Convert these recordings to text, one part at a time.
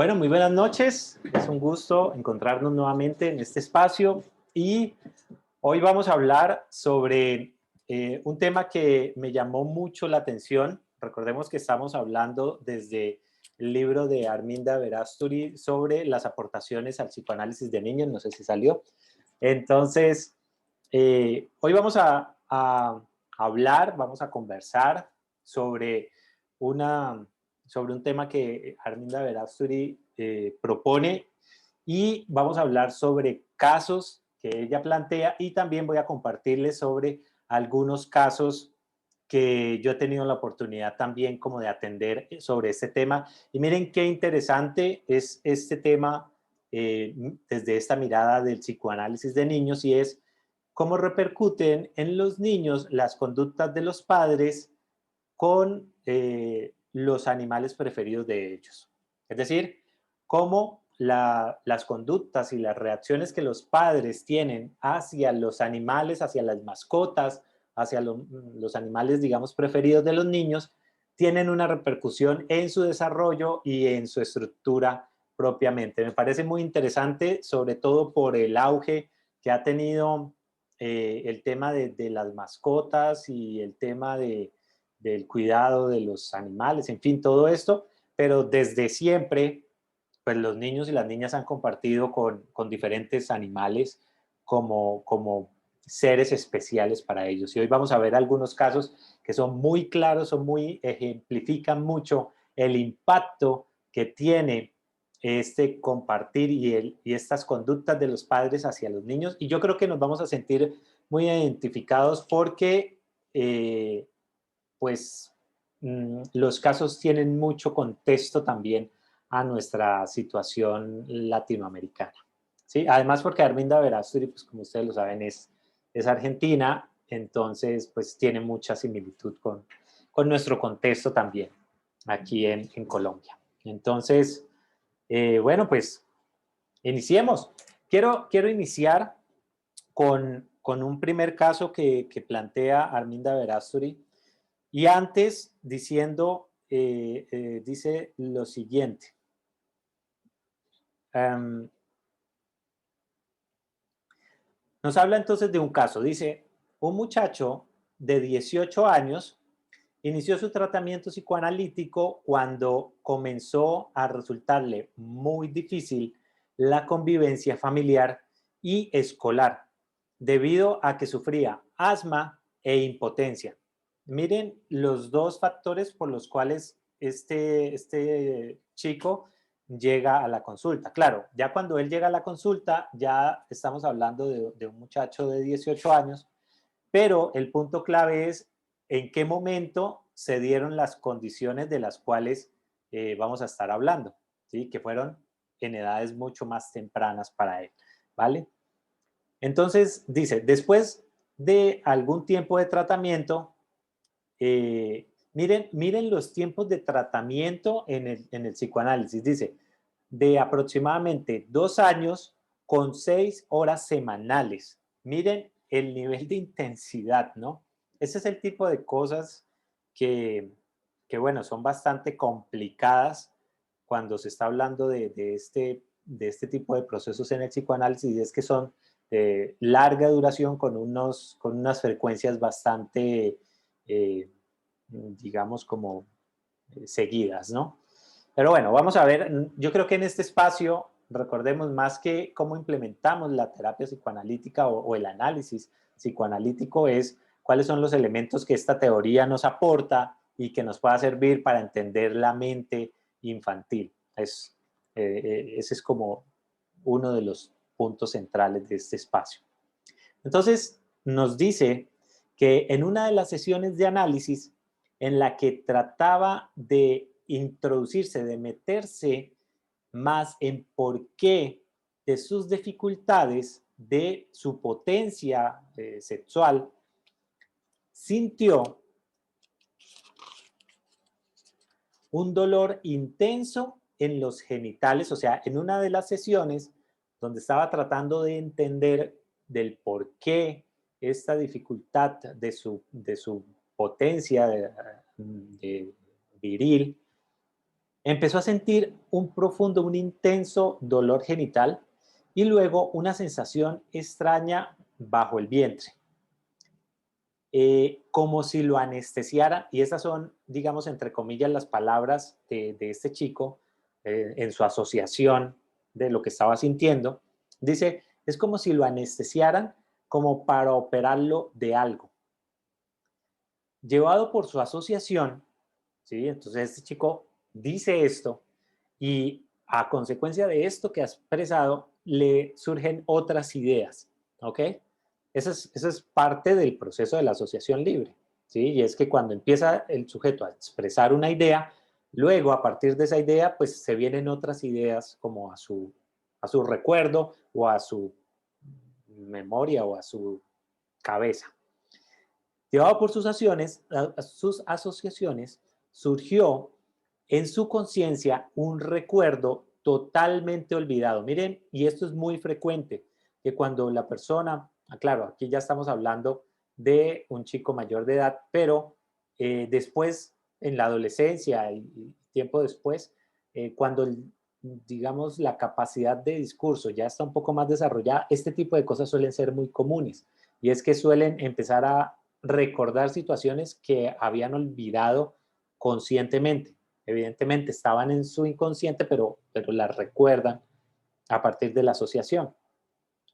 Bueno, muy buenas noches. Es un gusto encontrarnos nuevamente en este espacio y hoy vamos a hablar sobre un tema que me llamó mucho la atención. Recordemos que estamos hablando desde el libro de Arminda Verasturi sobre las aportaciones al psicoanálisis de niños. No sé si salió. Entonces, hoy vamos a hablar, vamos a conversar sobre una sobre un tema que Arminda Verasturi propone y vamos a hablar sobre casos que ella plantea y también voy a compartirles sobre algunos casos que yo he tenido la oportunidad también como de atender sobre este tema. Y miren qué interesante es este tema desde esta mirada del psicoanálisis de niños y es cómo repercuten en los niños las conductas de los padres con los animales preferidos de ellos. Es decir, cómo las conductas y las reacciones que los padres tienen hacia los animales, hacia las mascotas, hacia los animales, digamos, preferidos de los niños, tienen una repercusión en su desarrollo y en su estructura propiamente. Me parece muy interesante, sobre todo por el auge que ha tenido el tema de las mascotas y el tema del cuidado de los animales, en fin, todo esto, pero desde siempre, pues los niños y las niñas han compartido con diferentes animales como seres especiales para ellos. Y hoy vamos a ver algunos casos que son muy claros, ejemplifican mucho el impacto que tiene este compartir y estas conductas de los padres hacia los niños. Y yo creo que nos vamos a sentir muy identificados porque pues los casos tienen mucho contexto también a nuestra situación latinoamericana. ¿Sí? Además porque Arminda Verástegui, pues como ustedes lo saben, es argentina, entonces pues tiene mucha similitud con nuestro contexto también aquí en Colombia. Entonces, bueno, pues iniciemos. Quiero iniciar con un primer caso que plantea Arminda Verástegui y antes diciendo, dice lo siguiente. Nos habla entonces de un caso. Dice, un muchacho de 18 años inició su tratamiento psicoanalítico cuando comenzó a resultarle muy difícil la convivencia familiar y escolar, debido a que sufría asma e impotencia. Miren los dos factores por los cuales este chico llega a la consulta. Claro, ya cuando él llega a la consulta, ya estamos hablando de un muchacho de 18 años, pero el punto clave es en qué momento se dieron las condiciones de las cuales vamos a estar hablando, ¿sí? Que fueron en edades mucho más tempranas para él, ¿vale? Entonces, dice, después de algún tiempo de tratamiento, miren los tiempos de tratamiento en el psicoanálisis. Dice, de aproximadamente 2 años con 6 horas semanales. Miren el nivel de intensidad, ¿no? Ese es el tipo de cosas que, que bueno, son bastante complicadas cuando se está hablando de este tipo de procesos en el psicoanálisis, y es que son de larga duración con unas frecuencias bastante digamos, como seguidas, ¿no? Pero bueno, vamos a ver, yo creo que en este espacio recordemos más que cómo implementamos la terapia psicoanalítica o el análisis psicoanalítico es cuáles son los elementos que esta teoría nos aporta y que nos pueda servir para entender la mente infantil. Ese es como uno de los puntos centrales de este espacio. Entonces, nos dice que en una de las sesiones de análisis en la que trataba de introducirse, de meterse más en por qué de sus dificultades, de su potencia sexual, sintió un dolor intenso en los genitales, o sea, en una de las sesiones donde estaba tratando de entender del por qué esta dificultad de su potencia de viril, Empezó a sentir un profundo, un intenso dolor genital y luego una sensación extraña bajo el vientre, como si lo anestesiara, y esas son, digamos, entre comillas, las palabras de este chico en su asociación de lo que estaba sintiendo. Dice, es como si lo anestesiaran como para operarlo de algo. Llevado por su asociación, ¿sí? Entonces este chico dice esto y a consecuencia de esto que ha expresado, le surgen otras ideas, ¿ok? Eso es parte del proceso de la asociación libre, ¿sí? Y es que cuando empieza el sujeto a expresar una idea, luego a partir de esa idea, pues se vienen otras ideas como a su recuerdo o a su memoria o a su cabeza. Llevado por sus asociaciones, surgió en su conciencia un recuerdo totalmente olvidado. Miren, y esto es muy frecuente, que cuando la persona, claro, aquí ya estamos hablando de un chico mayor de edad, pero después, en la adolescencia y tiempo después, cuando, digamos, la capacidad de discurso ya está un poco más desarrollada, este tipo de cosas suelen ser muy comunes. Y es que suelen empezar a recordar situaciones que habían olvidado conscientemente. Evidentemente estaban en su inconsciente, pero las recuerdan a partir de la asociación.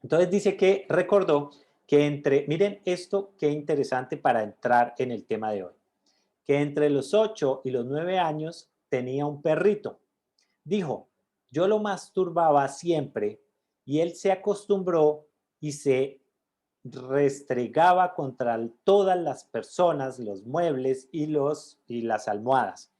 Entonces dice que recordó que miren esto qué interesante para entrar en el tema de hoy, que entre los 8 y los 9 años tenía un perrito. Dijo, yo lo masturbaba siempre y él se acostumbró y se restregaba contra todas las personas, los muebles y las almohadas.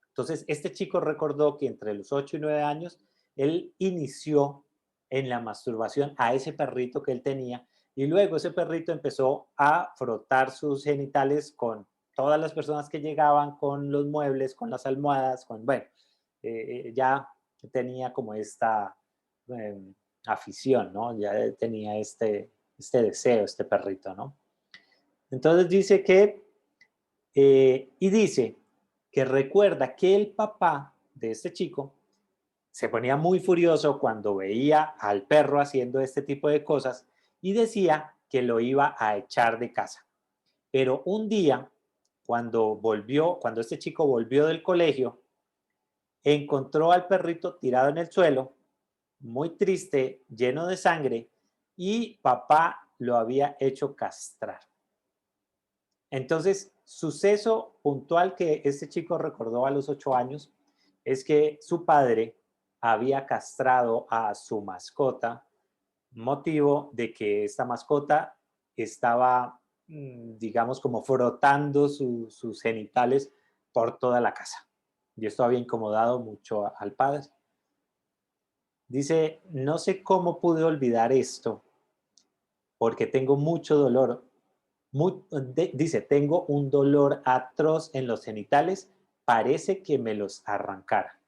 Entonces, este chico recordó que entre los 8 y 9 años, él inició en la masturbación a ese perrito que él tenía y luego ese perrito empezó a frotar sus genitales con todas las personas que llegaban, con los muebles, con las almohadas, bueno, ya tenía como esta eh, afición, ¿no? Ya tenía este deseo, este perrito, ¿no? Entonces dice que, y dice que recuerda que el papá de este chico se ponía muy furioso cuando veía al perro haciendo este tipo de cosas y decía que lo iba a echar de casa. Pero un día, cuando este chico volvió del colegio, encontró al perrito tirado en el suelo, muy triste, lleno de sangre, y papá lo había hecho castrar. Entonces, suceso puntual que este chico recordó a los 8 años es que su padre había castrado a su mascota, motivo de que esta mascota estaba, digamos, como frotando sus genitales por toda la casa. Y esto había incomodado mucho al padre. Dice, no sé cómo pude olvidar esto, porque tengo mucho dolor. Dice, tengo un dolor atroz en los genitales, parece que me los arrancara.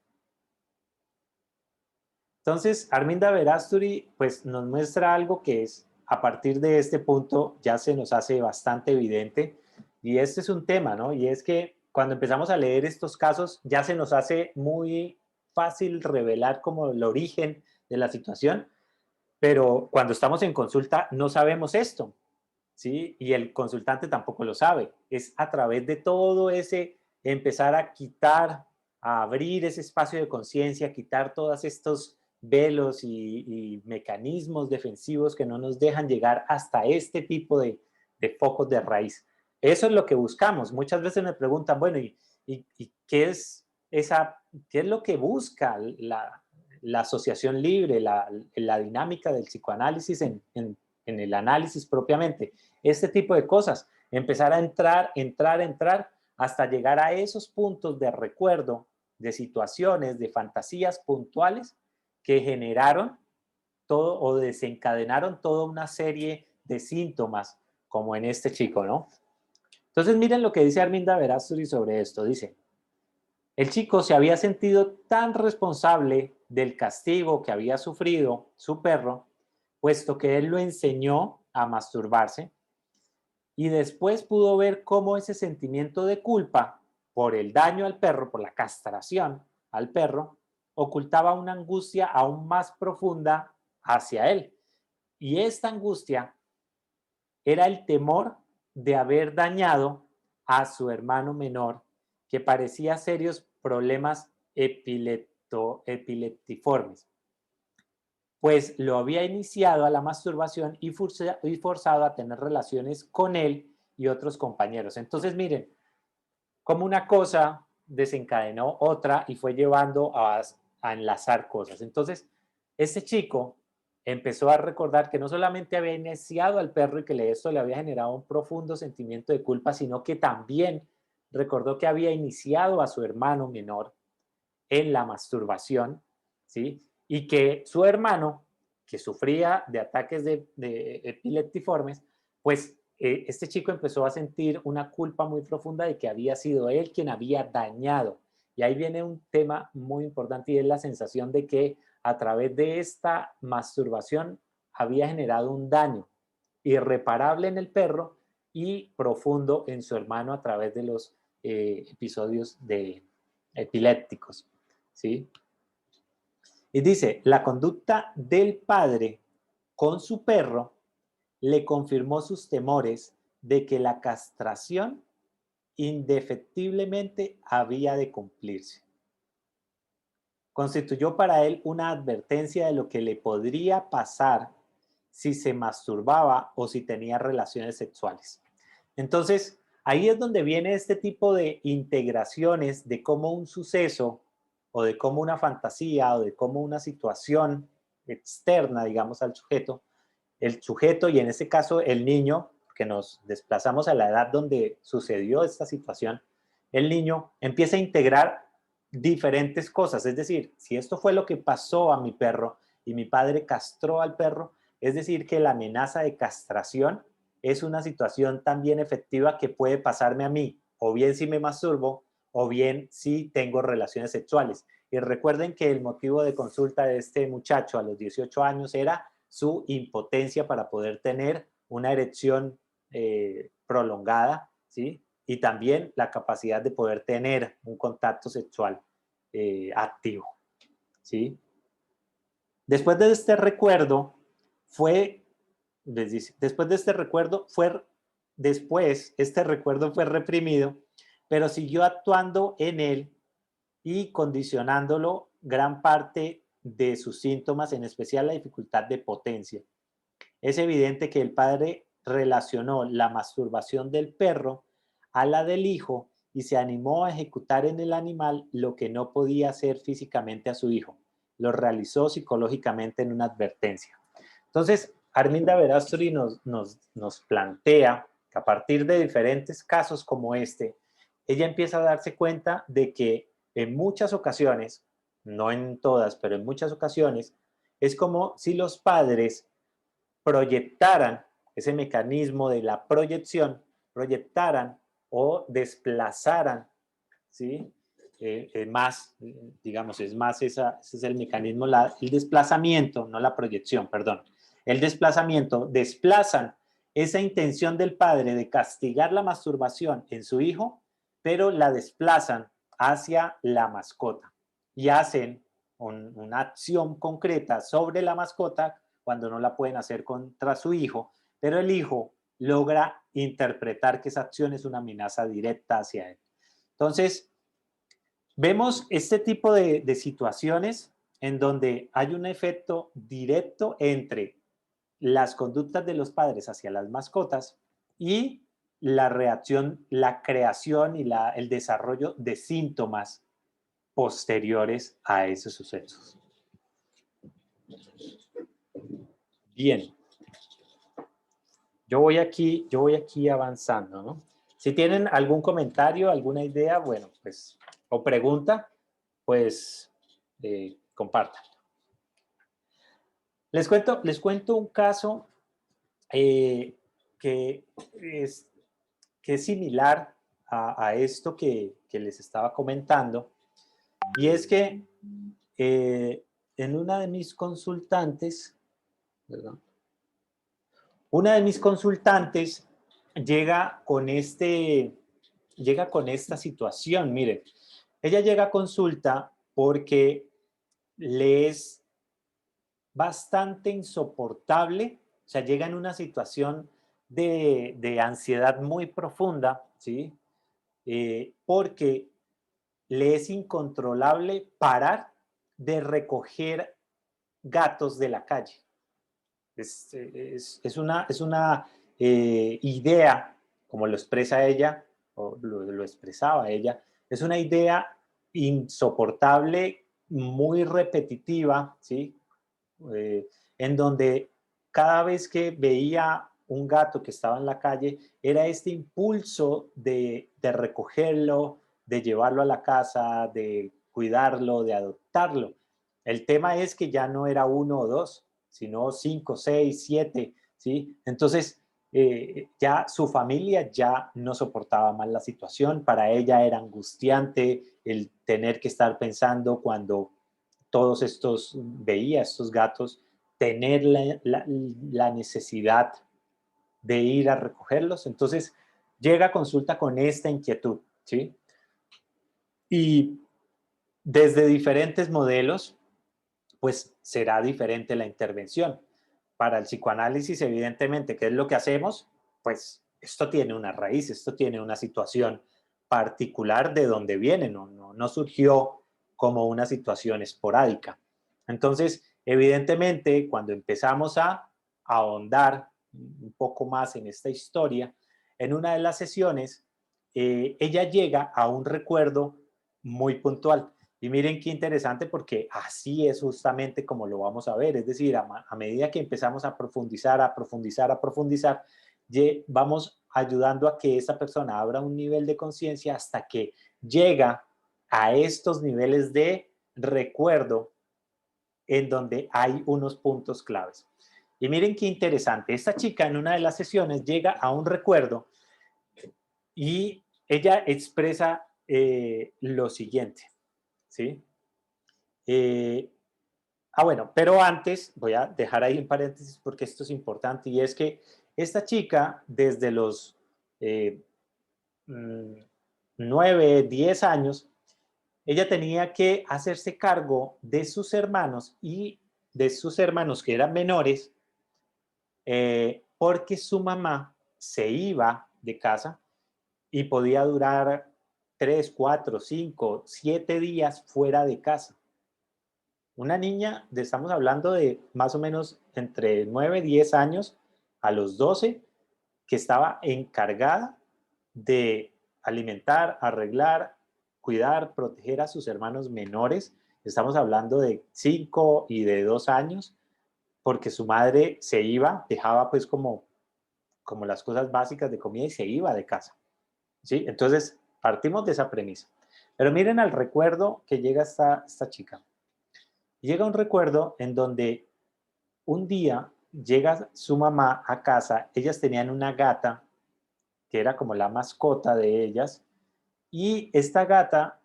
Entonces, Arminda Verasturi pues nos muestra algo que es, a partir de este punto ya se nos hace bastante evidente, y este es un tema, ¿no? Y es que cuando empezamos a leer estos casos ya se nos hace muy fácil revelar como el origen de la situación, pero cuando estamos en consulta no sabemos esto, ¿sí? Y el consultante tampoco lo sabe. Es a través de todo ese empezar a quitar, a abrir ese espacio de conciencia, quitar todos estos velos y mecanismos defensivos que no nos dejan llegar hasta este tipo de focos de raíz. Eso es lo que buscamos. Muchas veces me preguntan, bueno, ¿y qué es qué es lo que busca la asociación libre, la dinámica del psicoanálisis en el análisis propiamente? Este tipo de cosas, empezar a entrar, hasta llegar a esos puntos de recuerdo, de situaciones, de fantasías puntuales que generaron todo o desencadenaron toda una serie de síntomas, como en este chico, ¿no? Entonces miren lo que dice Arminda Verasturi sobre esto. Dice, el chico se había sentido tan responsable del castigo que había sufrido su perro, puesto que él lo enseñó a masturbarse, y después pudo ver cómo ese sentimiento de culpa por el daño al perro, por la castración, al perro, ocultaba una angustia aún más profunda hacia él. Y esta angustia era el temor de haber dañado a su hermano menor, que parecía serios problemas epileptiformes, pues lo había iniciado a la masturbación y forzado a tener relaciones con él y otros compañeros. Entonces, miren, como una cosa desencadenó otra y fue llevando a enlazar cosas. Entonces, este chico empezó a recordar que no solamente había iniciado al perro y que esto le había generado un profundo sentimiento de culpa, sino que también recordó que había iniciado a su hermano menor en la masturbación, ¿sí? Y que su hermano, que sufría de ataques de epileptiformes, pues este chico empezó a sentir una culpa muy profunda de que había sido él quien había dañado. Y ahí viene un tema muy importante y es la sensación de que a través de esta masturbación había generado un daño irreparable en el perro y profundo en su hermano a través de los episodios de epilépticos, ¿sí? Y dice, la conducta del padre con su perro le confirmó sus temores de que la castración indefectiblemente había de cumplirse. Constituyó para él una advertencia de lo que le podría pasar si se masturbaba o si tenía relaciones sexuales. Entonces, ahí es donde viene este tipo de integraciones de cómo un suceso o de cómo una fantasía o de cómo una situación externa, digamos, al sujeto, el sujeto y en este caso el niño, que nos desplazamos a la edad donde sucedió esta situación, el niño empieza a integrar diferentes cosas. Es decir, si esto fue lo que pasó a mi perro y mi padre castró al perro, es decir, que la amenaza de castración es una situación también efectiva que puede pasarme a mí, o bien si me masturbo, o bien si tengo relaciones sexuales. Y recuerden que el motivo de consulta de este muchacho a los 18 años era su impotencia para poder tener una erección prolongada, ¿sí? Y también la capacidad de poder tener un contacto sexual activo, ¿sí? Después de este recuerdo, este recuerdo fue reprimido, pero siguió actuando en él y condicionándolo gran parte de sus síntomas, en especial la dificultad de potencia. Es evidente que el padre relacionó la masturbación del perro a la del hijo y se animó a ejecutar en el animal lo que no podía hacer físicamente a su hijo. Lo realizó psicológicamente en una advertencia. Entonces, Arminda Verástegui nos plantea que a partir de diferentes casos como este, ella empieza a darse cuenta de que en muchas ocasiones, no en todas, pero en muchas ocasiones, es como si los padres proyectaran ese mecanismo de la proyección, proyectaran o desplazaran, ¿sí? Más, digamos, es más ese es el mecanismo, el desplazamiento, no la proyección, perdón. El desplazamiento, desplazan esa intención del padre de castigar la masturbación en su hijo, pero la desplazan hacia la mascota y hacen una acción concreta sobre la mascota cuando no la pueden hacer contra su hijo, pero el hijo logra interpretar que esa acción es una amenaza directa hacia él. Entonces, vemos este tipo de situaciones en donde hay un efecto directo entre las conductas de los padres hacia las mascotas y la reacción, la creación y el desarrollo de síntomas posteriores a esos sucesos. Bien, yo voy aquí avanzando, ¿no? Si tienen algún comentario, alguna idea, bueno, pues, o pregunta, pues compartan. Les cuento un caso que es similar a esto que les estaba comentando, y es que en una de mis consultantes, perdón, una de mis consultantes llega con esta situación. Miren, ella llega a consulta porque le es bastante insoportable, o sea, llega en una situación de ansiedad muy profunda, ¿sí? Porque le es incontrolable parar de recoger gatos de la calle. Es una idea, como lo expresa ella, o lo expresaba ella, es una idea insoportable, muy repetitiva, ¿sí? En donde cada vez que veía un gato que estaba en la calle, era este impulso de recogerlo, de llevarlo a la casa, de cuidarlo, de adoptarlo. El tema es que ya no era uno o dos, sino cinco, seis, siete, ¿sí? Entonces, ya su familia ya no soportaba más la situación, para ella era angustiante el tener que estar pensando cuando todos estos, veía estos gatos, tener la necesidad de ir a recogerlos. Entonces, llega a consulta con esta inquietud, ¿sí? Y desde diferentes modelos, pues será diferente la intervención. Para el psicoanálisis, evidentemente, ¿qué es lo que hacemos? Pues esto tiene una raíz, esto tiene una situación particular de donde viene, no surgió como una situación esporádica. Entonces, evidentemente, cuando empezamos a ahondar un poco más en esta historia, en una de las sesiones, ella llega a un recuerdo muy puntual. Y miren qué interesante porque así es justamente como lo vamos a ver. Es decir, a medida que empezamos a profundizar, a profundizar, a profundizar, vamos ayudando a que esa persona abra un nivel de conciencia hasta que llega a estos niveles de recuerdo en donde hay unos puntos claves. Y miren qué interesante. Esta chica en una de las sesiones llega a un recuerdo y ella expresa lo siguiente, ¿sí? Eh, bueno, pero antes voy a dejar ahí un paréntesis porque esto es importante y es que esta chica desde los eh, 9, 10 años, ella tenía que hacerse cargo de sus hermanos y de sus hermanos que eran menores porque su mamá se iba de casa y podía durar 3, 4, 5, 7 días fuera de casa. Una niña, estamos hablando de más o menos entre 9, 10 años a los 12, que estaba encargada de alimentar, arreglar, cuidar, proteger a sus hermanos menores. Estamos hablando de 5 y de 2 años, porque su madre se iba, dejaba pues como las cosas básicas de comida y se iba de casa, ¿sí? Entonces, partimos de esa premisa. Pero miren al recuerdo que llega esta chica. Llega un recuerdo en donde un día llega su mamá a casa, ellas tenían una gata que era como la mascota de ellas, y esta gata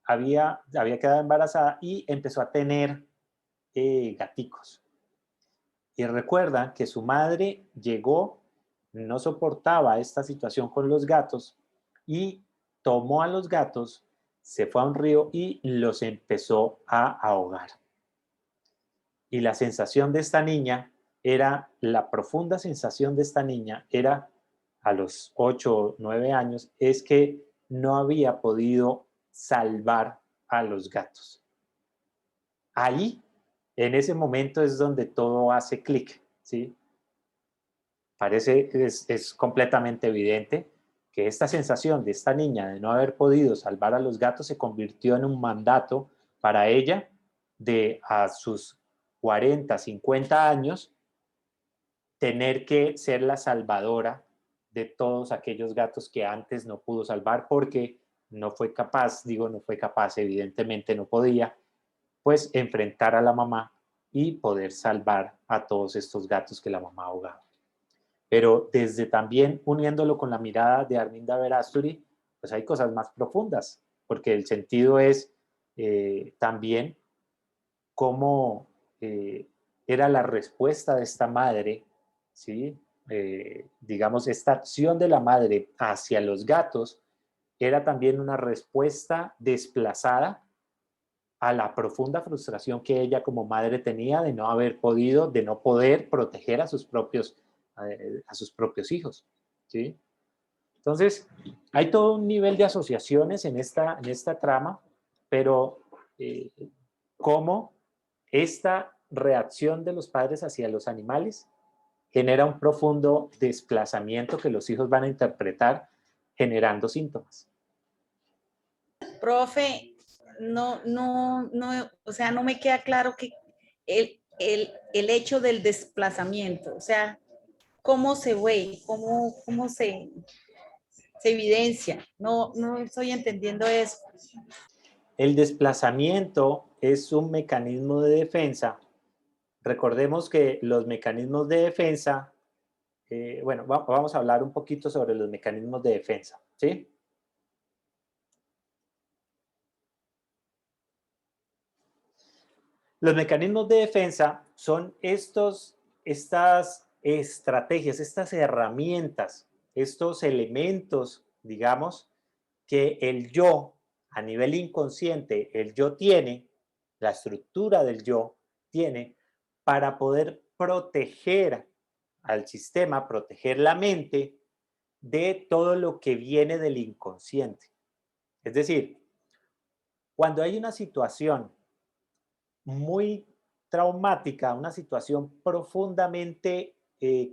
había quedado embarazada y empezó a tener gaticos. Y recuerda que su madre llegó, no soportaba esta situación con los gatos y tomó a los gatos, se fue a un río y los empezó a ahogar. Y la sensación de esta niña era, la profunda sensación de esta niña era, a los 8 o 9 años, es que no había podido salvar a los gatos. Ahí, en ese momento es donde todo hace clic, ¿sí? Es completamente evidente que esta sensación de esta niña de no haber podido salvar a los gatos se convirtió en un mandato para ella de a sus 40, 50 años tener que ser la salvadora de todos aquellos gatos que antes no pudo salvar porque no fue capaz, digo no fue capaz, evidentemente no podía, pues enfrentar a la mamá y poder salvar a todos estos gatos que la mamá ahogaba. Pero desde también uniéndolo con la mirada de Arminda Verástegui, pues hay cosas más profundas, porque el sentido es también cómo era la respuesta de esta madre, ¿sí? Digamos, esta acción de la madre hacia los gatos era también una respuesta desplazada a la profunda frustración que ella como madre tenía de no haber podido, de no poder proteger a sus propios hijos, ¿sí? Entonces, hay todo un nivel de asociaciones en esta trama, pero eh, cómo esta reacción de los padres hacia los animales genera un profundo desplazamiento que los hijos van a interpretar generando síntomas. Profe, o sea, no me queda claro que el hecho del desplazamiento, o sea, cómo se ve, cómo se evidencia. No estoy entendiendo eso. El desplazamiento es un mecanismo de defensa. Recordemos que los mecanismos de defensa, bueno, vamos a hablar un poquito sobre los mecanismos de defensa, ¿sí? Los mecanismos de defensa son estas estrategias, estas herramientas, estos elementos, digamos, que el yo, a nivel inconsciente, el yo tiene, la estructura del yo tiene, para poder proteger al sistema, proteger la mente de todo lo que viene del inconsciente. Es decir, cuando hay una situación muy traumática, una situación profundamente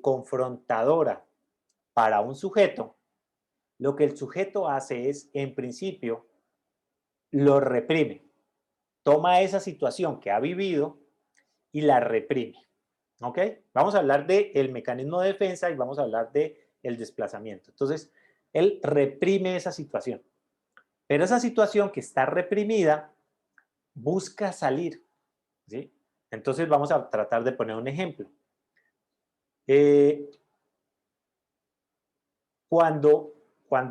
confrontadora para un sujeto, lo que el sujeto hace es, en principio, lo reprime. Toma esa situación que ha vivido y la reprime. ¿Ok? Vamos a hablar del mecanismo de defensa y vamos a hablar del desplazamiento. Entonces, él reprime esa situación. Pero esa situación que está reprimida busca salir. ¿Sí? Entonces, vamos a tratar de poner un ejemplo. Eh, cuando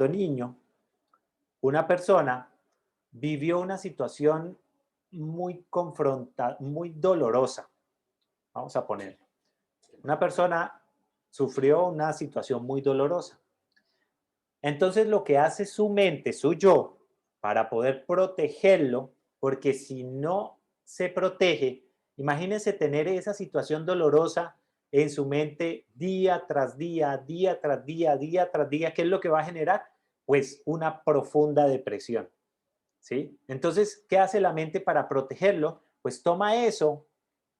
niño, una persona vivió una situación muy dolorosa, vamos a poner. Una persona sufrió una situación muy dolorosa. Entonces lo que hace su mente, su yo, para poder protegerlo, porque si no se protege, imagínense tener esa situación dolorosa en su mente día tras día, día tras día, día tras día. ¿Qué es lo que va a generar? Pues una profunda depresión, ¿sí? Entonces, ¿qué hace la mente para protegerlo? Pues toma eso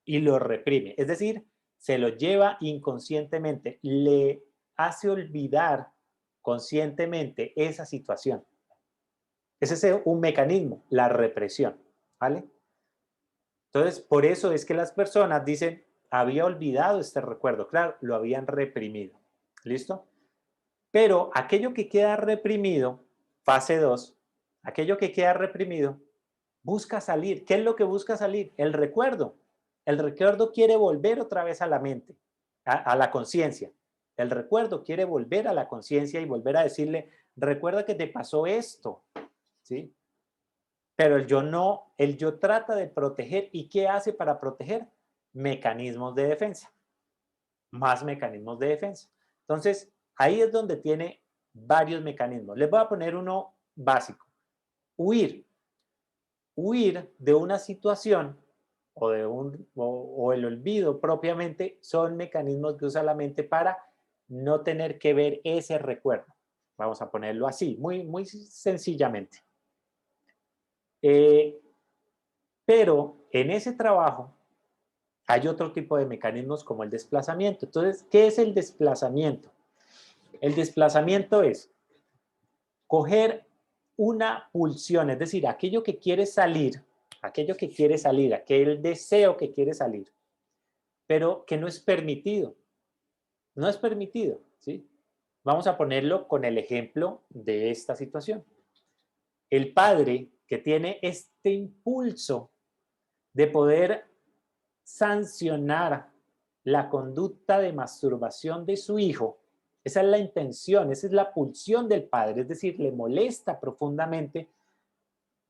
y lo reprime. Es decir, se lo lleva inconscientemente, le hace olvidar conscientemente esa situación. Ese es un mecanismo, la represión, ¿vale? Entonces, por eso es que las personas dicen, había olvidado este recuerdo. Claro, lo habían reprimido. ¿Listo? Pero aquello que queda reprimido, fase 2, aquello que queda reprimido, busca salir. ¿Qué es lo que busca salir? El recuerdo. El recuerdo quiere volver otra vez a la mente, a la conciencia. El recuerdo quiere volver a la conciencia y volver a decirle, recuerda que te pasó esto, ¿sí? Pero el yo no, el yo trata de proteger. ¿Y qué hace para proteger? Mecanismos de defensa. Más mecanismos de defensa. Entonces, ahí es donde tiene varios mecanismos. Les voy a poner uno básico. Huir. Huir de una situación o el olvido propiamente son mecanismos que usa la mente para no tener que ver ese recuerdo. Vamos a ponerlo así, muy sencillamente. Pero en ese trabajo hay otro tipo de mecanismos como el desplazamiento. Entonces, ¿qué es el desplazamiento? El desplazamiento es coger una pulsión, es decir, aquello que quiere salir, aquel deseo que quiere salir, pero que no es permitido. No es permitido, ¿sí? Vamos a ponerlo con el ejemplo de esta situación. El padre que tiene este impulso de poder sancionar la conducta de masturbación de su hijo, esa es la intención, esa es la pulsión del padre, es decir, le molesta profundamente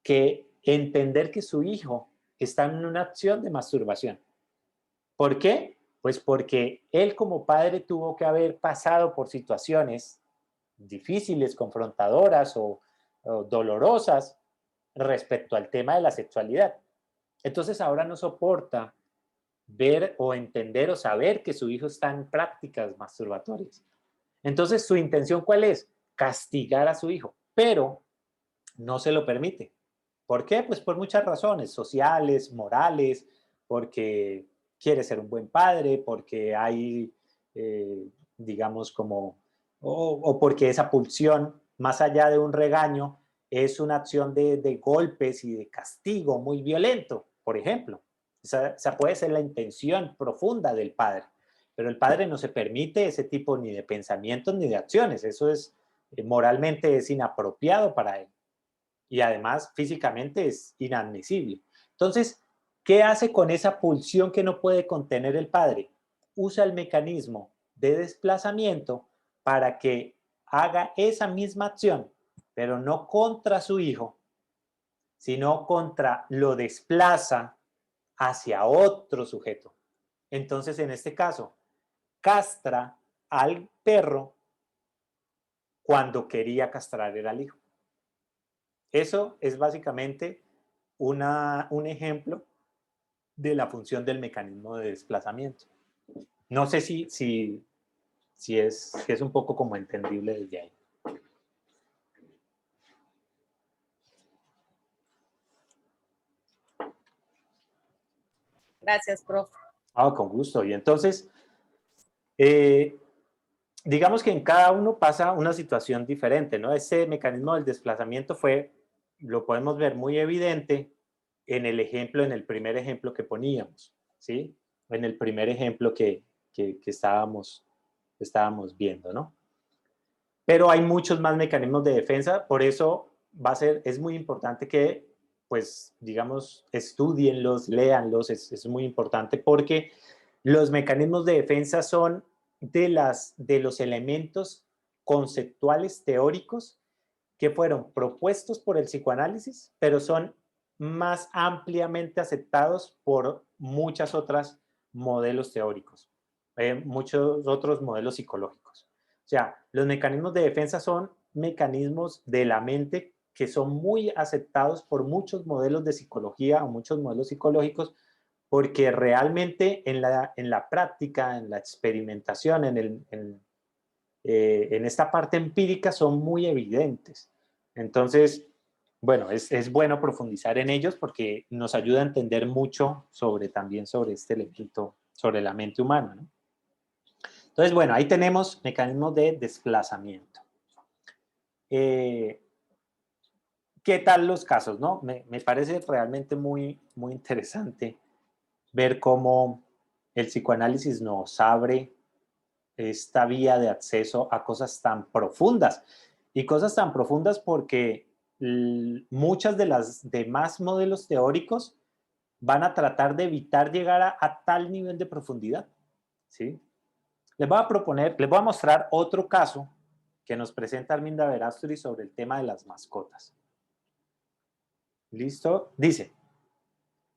que entender que su hijo está en una acción de masturbación. ¿Por qué? Pues porque él como padre tuvo que haber pasado por situaciones difíciles, confrontadoras o dolorosas respecto al tema de la sexualidad. Entonces ahora no soporta ver o entender o saber que su hijo está en prácticas masturbatorias. Entonces, ¿su intención cuál es? Castigar a su hijo, pero no se lo permite. ¿Por qué? Pues por muchas razones, sociales, morales, porque quiere ser un buen padre, porque hay, digamos, como, o porque esa pulsión, más allá de un regaño, es una acción de golpes y de castigo muy violento, por ejemplo. Esa puede ser la intención profunda del padre, pero el padre no se permite ese tipo ni de pensamientos ni de acciones. Eso es, moralmente es inapropiado para él y además físicamente es inadmisible. Entonces, ¿qué hace con esa pulsión que no puede contener el padre? Usa el mecanismo de desplazamiento para que haga esa misma acción, pero no contra su hijo, sino contra, lo desplaza hacia otro sujeto. Entonces, en este caso, castra al perro cuando quería castrar al hijo. Eso es básicamente un ejemplo de la función del mecanismo de desplazamiento. No sé si es un poco como entendible desde ahí. Gracias, profe. Ah, con gusto. Y entonces, eh, digamos que en cada uno pasa una situación diferente, ¿no? Ese mecanismo del desplazamiento lo podemos ver muy evidente en el ejemplo, en el primer ejemplo que poníamos, ¿sí? En el primer ejemplo que estábamos viendo, ¿no? Pero hay muchos más mecanismos de defensa, por eso es muy importante que, pues, digamos, estudienlos, léanlos, es muy importante porque los mecanismos de defensa son de los elementos conceptuales teóricos que fueron propuestos por el psicoanálisis, pero son más ampliamente aceptados por muchas otras modelos teóricos, muchos otros modelos psicológicos. O sea, los mecanismos de defensa son mecanismos de la mente que son muy aceptados por muchos modelos de psicología o muchos modelos psicológicos, porque realmente en la práctica, en la experimentación, en esta parte empírica son muy evidentes. Entonces, bueno, es bueno profundizar en ellos porque nos ayuda a entender mucho también sobre este elemento, sobre la mente humana, ¿no? Entonces, bueno, ahí tenemos mecanismos de desplazamiento. ¿Qué tal los casos, no? Me parece realmente muy interesante ver cómo el psicoanálisis nos abre esta vía de acceso a cosas tan profundas. Y cosas tan profundas porque muchas de las demás modelos teóricos van a tratar de evitar llegar a tal nivel de profundidad, ¿sí? Les voy a mostrar otro caso que nos presenta Arminda Verástegui sobre el tema de las mascotas. ¿Listo? Dice,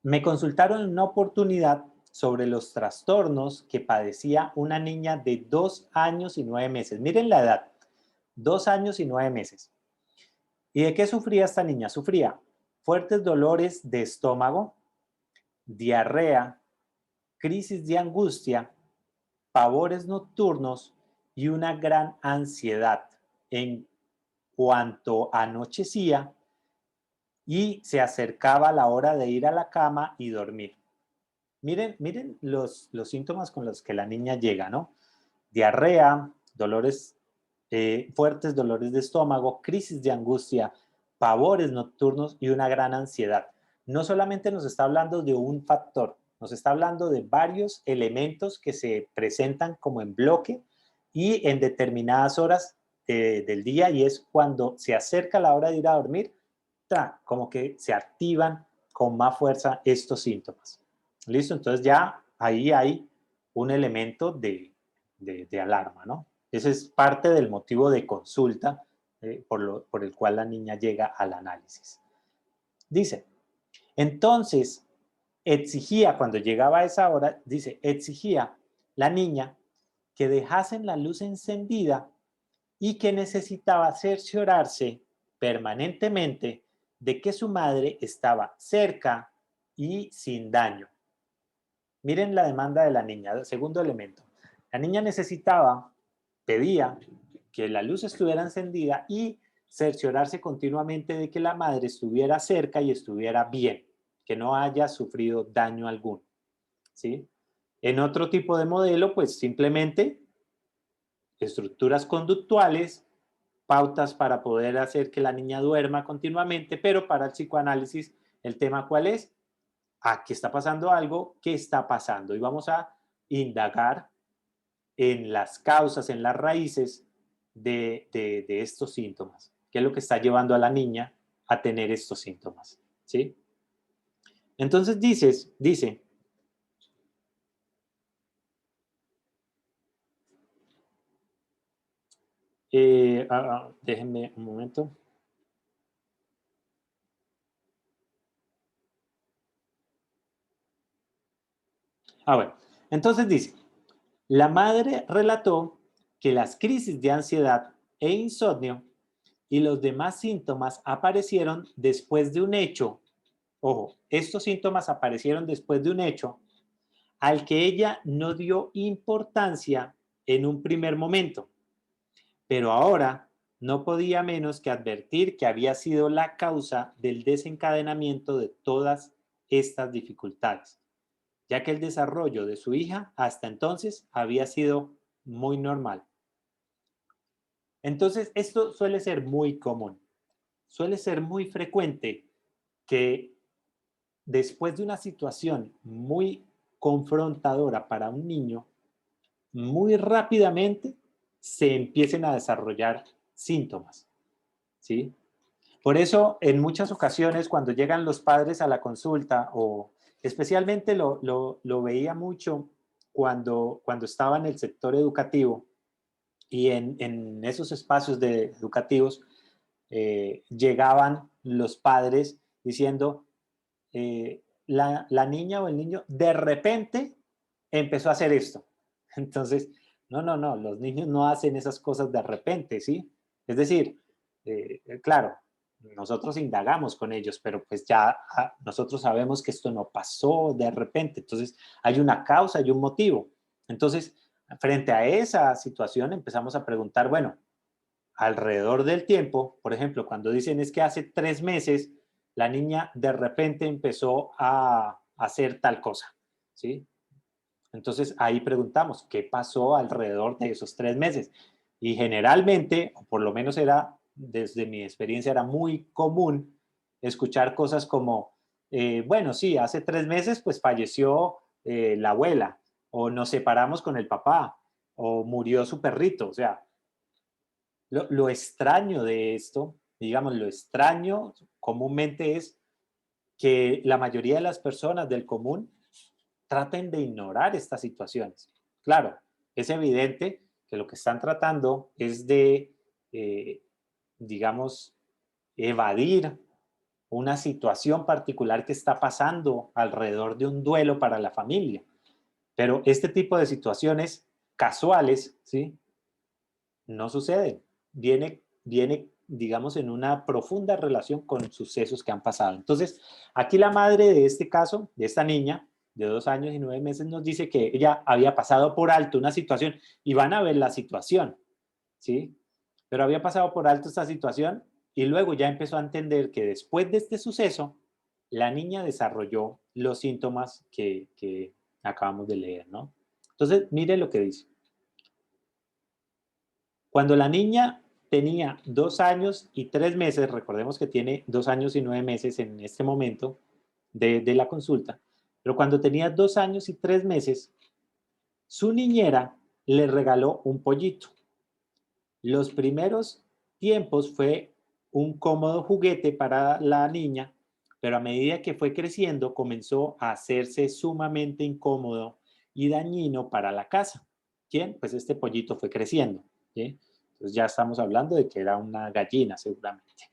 me consultaron en una oportunidad sobre los trastornos que padecía una niña de 2 años y 9 meses. Miren la edad, 2 años y 9 meses. ¿Y de qué sufría esta niña? Sufría fuertes dolores de estómago, diarrea, crisis de angustia, pavores nocturnos y una gran ansiedad en cuanto anochecía y se acercaba la hora de ir a la cama y dormir. Miren los síntomas con los que la niña llega, ¿no? Diarrea, fuertes dolores de estómago, crisis de angustia, pavores nocturnos y una gran ansiedad. No solamente nos está hablando de un factor, nos está hablando de varios elementos que se presentan como en bloque y en determinadas horas del día, y es cuando se acerca la hora de ir a dormir, como que se activan con más fuerza estos síntomas. ¿Listo? Entonces ya ahí hay un elemento de alarma, ¿no? Ese es parte del motivo de consulta por el cual la niña llega al análisis. Dice, entonces exigía, cuando llegaba a esa hora, dice, exigía la niña que dejasen la luz encendida y que necesitaba cerciorarse permanentemente de que su madre estaba cerca y sin daño. Miren la demanda de la niña, el segundo elemento. La niña pedía que la luz estuviera encendida y cerciorarse continuamente de que la madre estuviera cerca y estuviera bien, que no haya sufrido daño alguno, ¿sí? En otro tipo de modelo, pues simplemente estructuras conductuales, pautas para poder hacer que la niña duerma continuamente, pero para el psicoanálisis, ¿el tema cuál es? Aquí está pasando algo, ¿qué está pasando? Y vamos a indagar en las causas, en las raíces de estos síntomas. ¿Qué es lo que está llevando a la niña a tener estos síntomas? ¿Sí? Entonces dice, déjenme un momento. Bueno, entonces dice, la madre relató que las crisis de ansiedad e insomnio y los demás síntomas aparecieron después de un hecho. Ojo, estos síntomas aparecieron después de un hecho al que ella no dio importancia en un primer momento, pero ahora no podía menos que advertir que había sido la causa del desencadenamiento de todas estas dificultades, ya que el desarrollo de su hija hasta entonces había sido muy normal. Entonces, esto suele ser muy común, suele ser muy frecuente que después de una situación muy confrontadora para un niño, muy rápidamente se empiecen a desarrollar síntomas, ¿sí? Por eso, en muchas ocasiones, cuando llegan los padres a la consulta, o especialmente lo veía mucho cuando estaba en el sector educativo y en esos espacios educativos, llegaban los padres diciendo, la niña o el niño de repente empezó a hacer esto. Entonces, no, los niños no hacen esas cosas de repente, ¿sí? Es decir, claro, nosotros indagamos con ellos, pero pues ya nosotros sabemos que esto no pasó de repente, entonces hay una causa, hay un motivo. Entonces, frente a esa situación empezamos a preguntar, bueno, alrededor del tiempo, por ejemplo, cuando dicen es que hace 3 meses la niña de repente empezó a hacer tal cosa, ¿sí? Entonces ahí preguntamos, ¿qué pasó alrededor de esos 3 meses? Y generalmente, o por lo menos era, desde mi experiencia, era muy común escuchar cosas como, bueno, sí, hace 3 meses pues falleció la abuela, o nos separamos con el papá, o murió su perrito. O sea, lo extraño de esto, digamos, lo extraño comúnmente es que la mayoría de las personas del común traten de ignorar estas situaciones. Claro, es evidente que lo que están tratando es de, digamos, evadir una situación particular que está pasando alrededor de un duelo para la familia. Pero este tipo de situaciones casuales, ¿sí? No suceden. Viene, digamos, en una profunda relación con sucesos que han pasado. Entonces, aquí la madre de este caso, de esta niña de 2 años y 9 meses, nos dice que ella había pasado por alto una situación, y van a ver la situación, ¿sí? Pero había pasado por alto esta situación y luego ya empezó a entender que después de este suceso, la niña desarrolló los síntomas que acabamos de leer, ¿no? Entonces, mire lo que dice. Cuando la niña tenía 2 años y 3 meses, recordemos que tiene 2 años y 9 meses en este momento de la consulta, pero cuando tenía 2 años y 3 meses, su niñera le regaló un pollito. Los primeros tiempos fue un cómodo juguete para la niña, pero a medida que fue creciendo comenzó a hacerse sumamente incómodo y dañino para la casa. ¿Quién? Pues este pollito fue creciendo, ¿sí? Entonces ya estamos hablando de que era una gallina seguramente,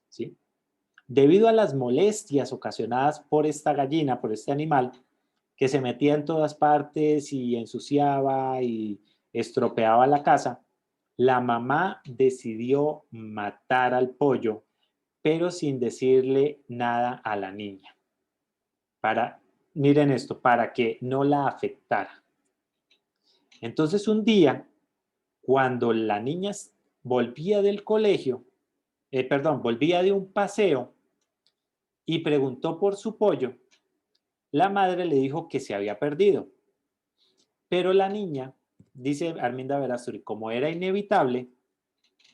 ¿sí? Debido a las molestias ocasionadas por esta gallina, por este animal, que se metía en todas partes y ensuciaba y estropeaba la casa, la mamá decidió matar al pollo, pero sin decirle nada a la niña. miren esto, para que no la afectara. Entonces un día, cuando la niña volvía del colegio, volvía de un paseo y preguntó por su pollo, la madre le dijo que se había perdido. Pero la niña, dice Arminda Verástegui, como era inevitable,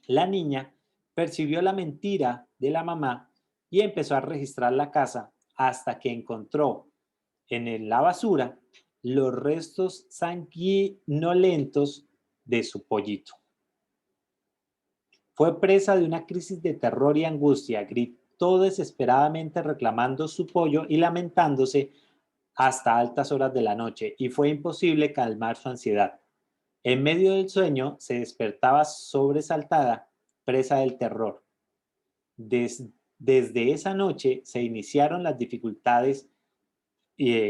la niña percibió la mentira de la mamá y empezó a registrar la casa hasta que encontró en la basura los restos sanguinolentos de su pollito. Fue presa de una crisis de terror y angustia, gritó desesperadamente reclamando su pollo y lamentándose hasta altas horas de la noche, y fue imposible calmar su ansiedad. En medio del sueño se despertaba sobresaltada, presa del terror. Desde esa noche se iniciaron las dificultades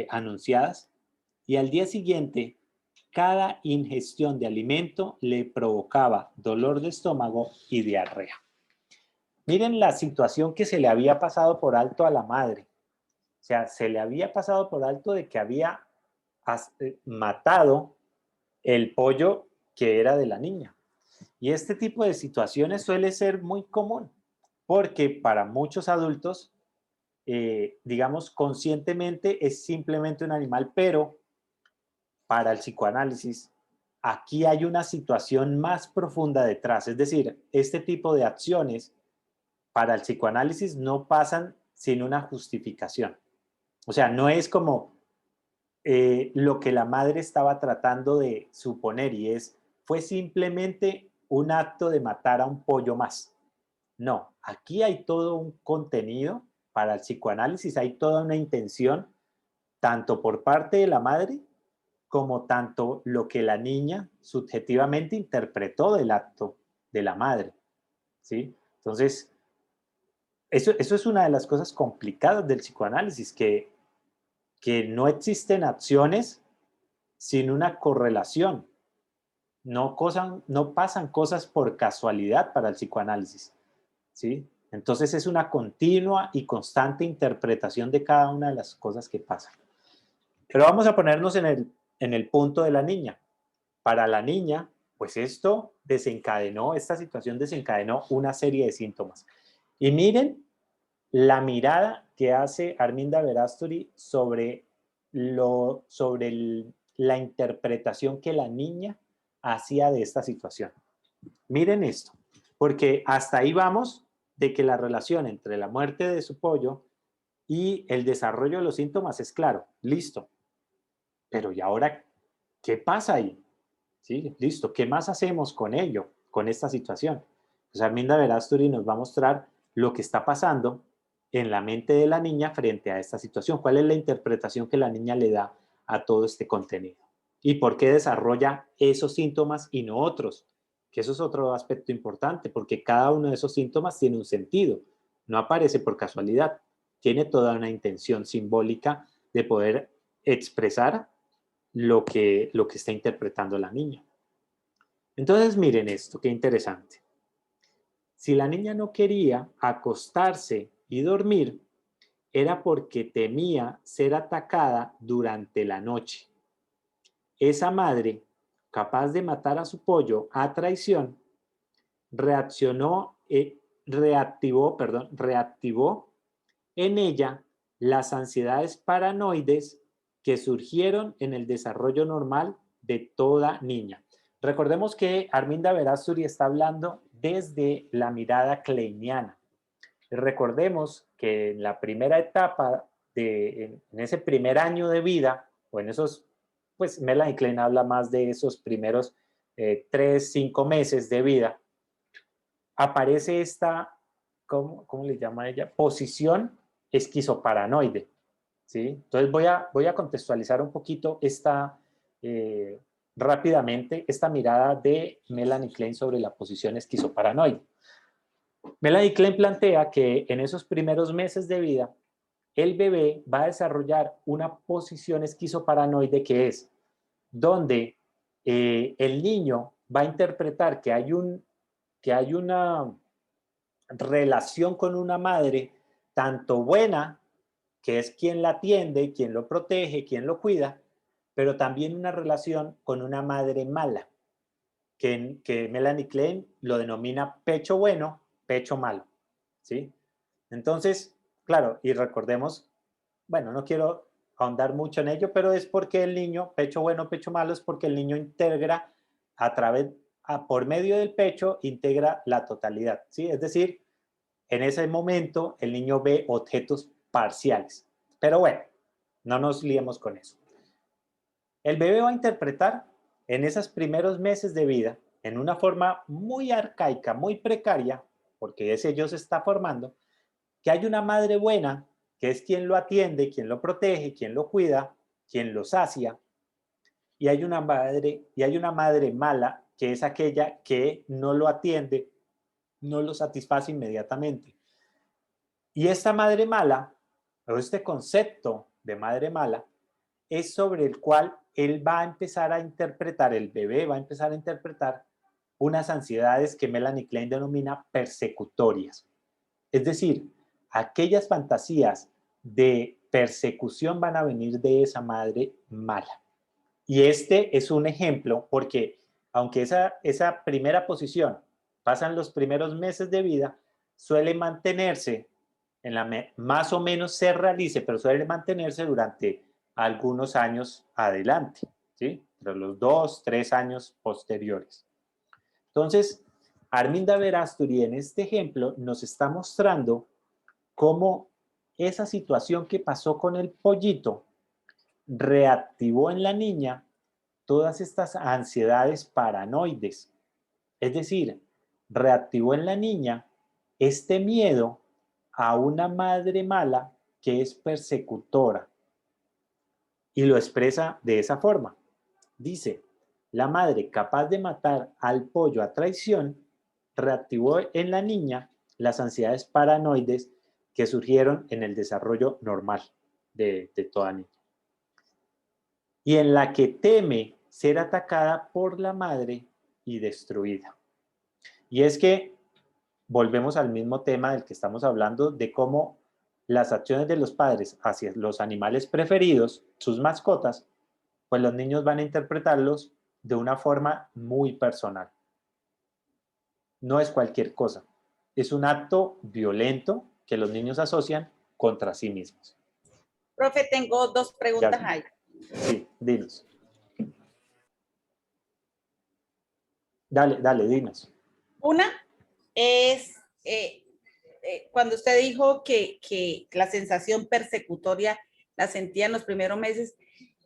anunciadas, y al día siguiente cada ingestión de alimento le provocaba dolor de estómago y diarrea. Miren la situación que se le había pasado por alto a la madre. O sea, se le había pasado por alto de que había matado el pollo que era de la niña. Y este tipo de situaciones suele ser muy común, porque para muchos adultos, digamos, conscientemente es simplemente un animal, pero para el psicoanálisis, aquí hay una situación más profunda detrás. Es decir, este tipo de acciones para el psicoanálisis no pasan sin una justificación. O sea, no es como lo que la madre estaba tratando de suponer, y fue simplemente un acto de matar a un pollo más. No, aquí hay todo un contenido para el psicoanálisis, hay toda una intención, tanto por parte de la madre como tanto lo que la niña subjetivamente interpretó del acto de la madre, ¿sí? Entonces, eso es una de las cosas complicadas del psicoanálisis, que no existen acciones sin una correlación. No pasan cosas por casualidad para el psicoanálisis, ¿sí? Entonces es una continua y constante interpretación de cada una de las cosas que pasan. Pero vamos a ponernos en el punto de la niña. Para la niña, pues esta situación desencadenó una serie de síntomas. Y miren la mirada que hace Arminda Verástegui sobre la interpretación que la niña hacía de esta situación. Miren esto, porque hasta ahí vamos de que la relación entre la muerte de su pollo y el desarrollo de los síntomas es claro, listo. Pero ¿y ahora qué pasa ahí? ¿Sí? Listo, ¿qué más hacemos con ello, con esta situación? Pues Arminda Verástegui nos va a mostrar lo que está pasando en la mente de la niña frente a esta situación. ¿Cuál es la interpretación que la niña le da a todo este contenido? ¿Y por qué desarrolla esos síntomas y no otros? Que eso es otro aspecto importante, porque cada uno de esos síntomas tiene un sentido. No aparece por casualidad. Tiene toda una intención simbólica de poder expresar lo que está interpretando la niña. Entonces, miren esto, qué interesante. Si la niña no quería acostarse y dormir, era porque temía ser atacada durante la noche. Esa madre, capaz de matar a su pollo a traición, reactivó en ella las ansiedades paranoides que surgieron en el desarrollo normal de toda niña. Recordemos que Arminda Verástegui está hablando desde la mirada kleiniana. Recordemos que en la primera etapa, en ese primer año de vida, o en esos, pues Melanie Klein habla más de esos primeros 3-5 meses de vida, aparece esta, ¿cómo le llama ella? Posición esquizoparanoide, ¿sí? Entonces voy a contextualizar un poquito rápidamente esta mirada de Melanie Klein sobre la posición esquizoparanoide. Melanie Klein plantea que en esos primeros meses de vida, el bebé va a desarrollar una posición esquizoparanoide, que es donde el niño va a interpretar que hay una relación con una madre tanto buena que es quien la atiende, quien lo protege, quien lo cuida, pero también una relación con una madre mala, que Melanie Klein lo denomina pecho bueno, pecho malo, ¿sí? Entonces, claro, y recordemos, bueno, no quiero ahondar mucho en ello, pero es porque el niño, pecho bueno, pecho malo, es porque el niño integra por medio del pecho, integra la totalidad, ¿sí? Es decir, en ese momento el niño ve objetos parciales. Pero bueno, no nos liemos con eso. El bebé va a interpretar en esos primeros meses de vida, en una forma muy arcaica, muy precaria, porque ese yo se está formando, que hay una madre buena, que es quien lo atiende, quien lo protege, quien lo cuida, quien lo sacia, y hay una madre mala, que es aquella que no lo atiende, no lo satisface inmediatamente. Y esta madre mala, o este concepto de madre mala, es sobre el cual él va a empezar a interpretar, el bebé va a empezar a interpretar unas ansiedades que Melanie Klein denomina persecutorias. Es decir, aquellas fantasías de persecución van a venir de esa madre mala. Y este es un ejemplo porque aunque esa primera posición pasan los primeros meses de vida, suele mantenerse, más o menos se realice, pero suele mantenerse durante algunos años adelante, ¿sí? Entre los 2, 3 años posteriores. Entonces, Arminda Verasturi en este ejemplo nos está mostrando cómo esa situación que pasó con el pollito reactivó en la niña todas estas ansiedades paranoides. Es decir, reactivó en la niña este miedo a una madre mala que es persecutora y lo expresa de esa forma. Dice, la madre capaz de matar al pollo a traición reactivó en la niña las ansiedades paranoides que surgieron en el desarrollo normal de toda niña. Y en la que teme ser atacada por la madre y destruida. Y es que volvemos al mismo tema del que estamos hablando, de cómo las acciones de los padres hacia los animales preferidos, sus mascotas, pues los niños van a interpretarlos de una forma muy personal. No es cualquier cosa. Es un acto violento que los niños asocian contra sí mismos. Profe, tengo dos preguntas Ya, ahí. sí, dinos. Dale, dinos. Una es cuando usted dijo que la sensación persecutoria la sentía en los primeros meses,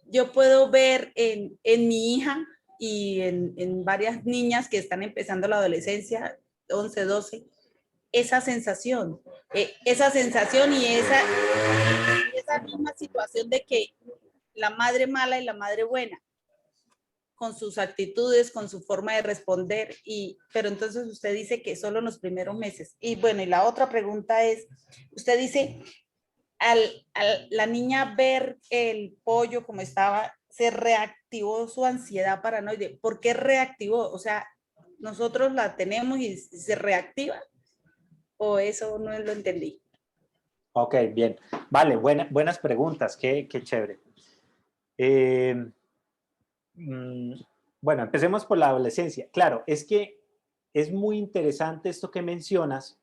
yo puedo ver en mi hija y en varias niñas que están empezando la adolescencia, 11, 12, esa sensación y esa misma situación de que la madre mala y la madre buena, con sus actitudes, con su forma de responder, pero entonces usted dice que solo en los primeros meses. Y bueno, y la otra pregunta es, usted dice, la niña ver el pollo como estaba, se reactivó su ansiedad paranoide. ¿Por qué reactivó? O sea, nosotros la tenemos y se reactiva, o eso no lo entendí. Ok, bien. Vale, buenas preguntas, qué chévere. Eh, mm, bueno, empecemos por la adolescencia. Claro, es que es muy interesante esto que mencionas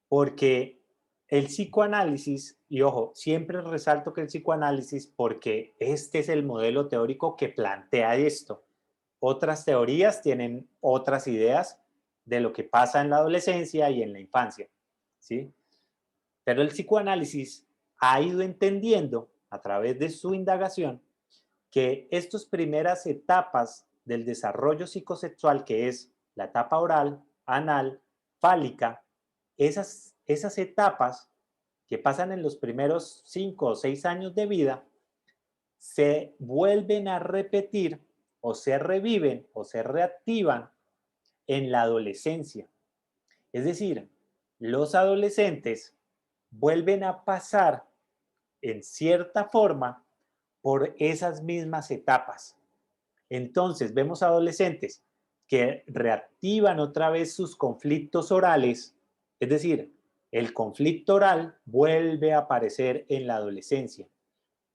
porque el psicoanálisis, y ojo, siempre resalto que el psicoanálisis porque este es el modelo teórico que plantea esto. Otras teorías tienen otras ideas de lo que pasa en la adolescencia y en la infancia, ¿sí? Pero el psicoanálisis ha ido entendiendo a través de su indagación que estas primeras etapas del desarrollo psicosexual, que es la etapa oral, anal, fálica, esas etapas que pasan en los primeros 5 o 6 años de vida, se vuelven a repetir o se reviven o se reactivan en la adolescencia. Es decir, los adolescentes vuelven a pasar en cierta forma por esas mismas etapas. Entonces, vemos adolescentes que reactivan otra vez sus conflictos orales, es decir, El conflicto oral vuelve a aparecer en la adolescencia.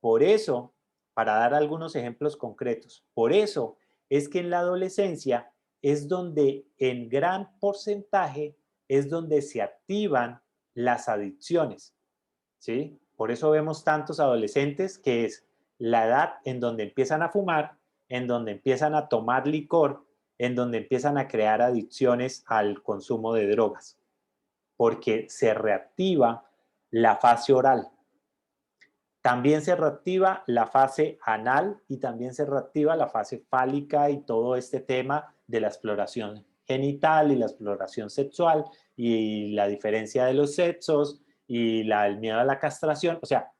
Por eso, para dar algunos ejemplos concretos, por eso es que en la adolescencia es donde en gran porcentaje es donde se activan las adicciones, ¿sí? Por eso vemos tantos adolescentes que es la edad en donde empiezan a fumar, en donde empiezan a tomar licor, en donde empiezan a crear adicciones al consumo de drogas, porque se reactiva la fase oral. También se reactiva la fase anal y también se reactiva la fase fálica y todo este tema de la exploración genital y la exploración sexual y la diferencia de los sexos y el miedo a la castración. O sea,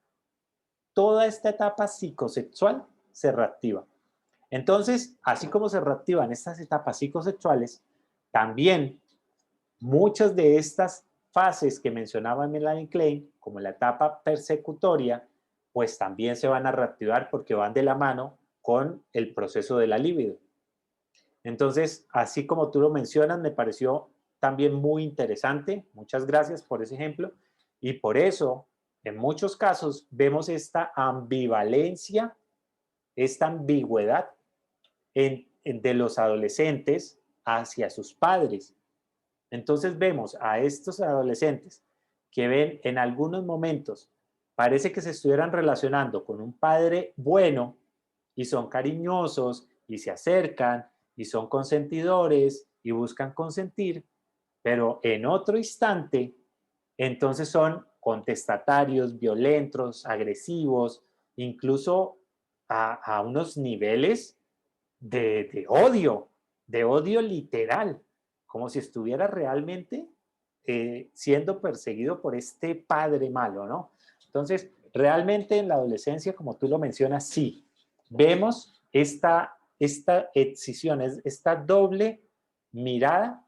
toda esta etapa psicosexual se reactiva. Entonces, así como se reactivan estas etapas psicosexuales, también muchas de estas fases que mencionaba Melanie Klein, como la etapa persecutoria, pues también se van a reactivar porque van de la mano con el proceso de la libido. Entonces, así como tú lo mencionas, me pareció también muy interesante. Muchas gracias por ese ejemplo. Y por eso, en muchos casos, vemos esta ambivalencia, esta ambigüedad de los adolescentes hacia sus padres. Entonces vemos a estos adolescentes que ven en algunos momentos, parece que se estuvieran relacionando con un padre bueno y son cariñosos y se acercan y son consentidores y buscan consentir, pero en otro instante, entonces son contestatarios, violentos, agresivos, incluso a unos niveles de odio literal, como si estuviera realmente siendo perseguido por este padre malo, ¿no? Entonces, realmente en la adolescencia, como tú lo mencionas, sí, vemos esta excisión, esta doble mirada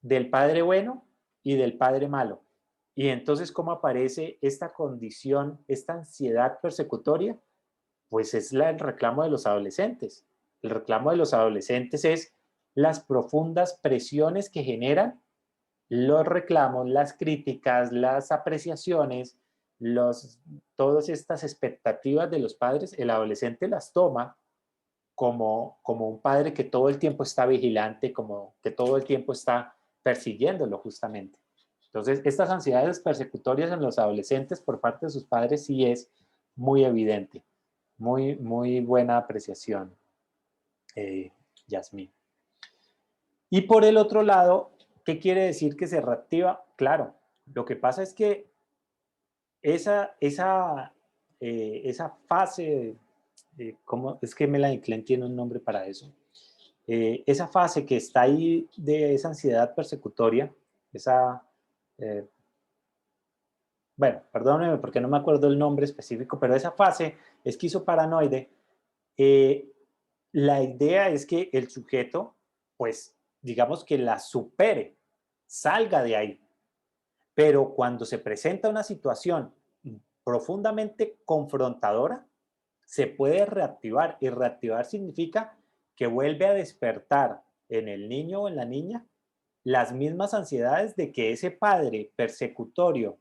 del padre bueno y del padre malo. Y entonces, ¿cómo aparece esta condición, esta ansiedad persecutoria? Pues es el reclamo de los adolescentes. El reclamo de los adolescentes es las profundas presiones que generan los reclamos, las críticas, las apreciaciones, todas estas expectativas de los padres. El adolescente las toma como un padre que todo el tiempo está vigilante, como que todo el tiempo está persiguiéndolo justamente. Entonces, estas ansiedades persecutorias en los adolescentes por parte de sus padres sí es muy evidente. Muy, muy buena apreciación, Yasmín. Y por el otro lado, ¿qué quiere decir que se reactiva? Claro, lo que pasa es que esa fase, ¿cómo? Es que Melanie Klein tiene un nombre para eso. Esa fase que está ahí de esa ansiedad persecutoria, eh, bueno, perdónenme porque no me acuerdo el nombre específico, pero esa fase esquizoparanoide, eh, la idea es que el sujeto, pues, digamos que la supere, salga de ahí. Pero cuando se presenta una situación profundamente confrontadora, se puede reactivar. Y reactivar significa que vuelve a despertar en el niño o en la niña las mismas ansiedades de que ese padre persecutorio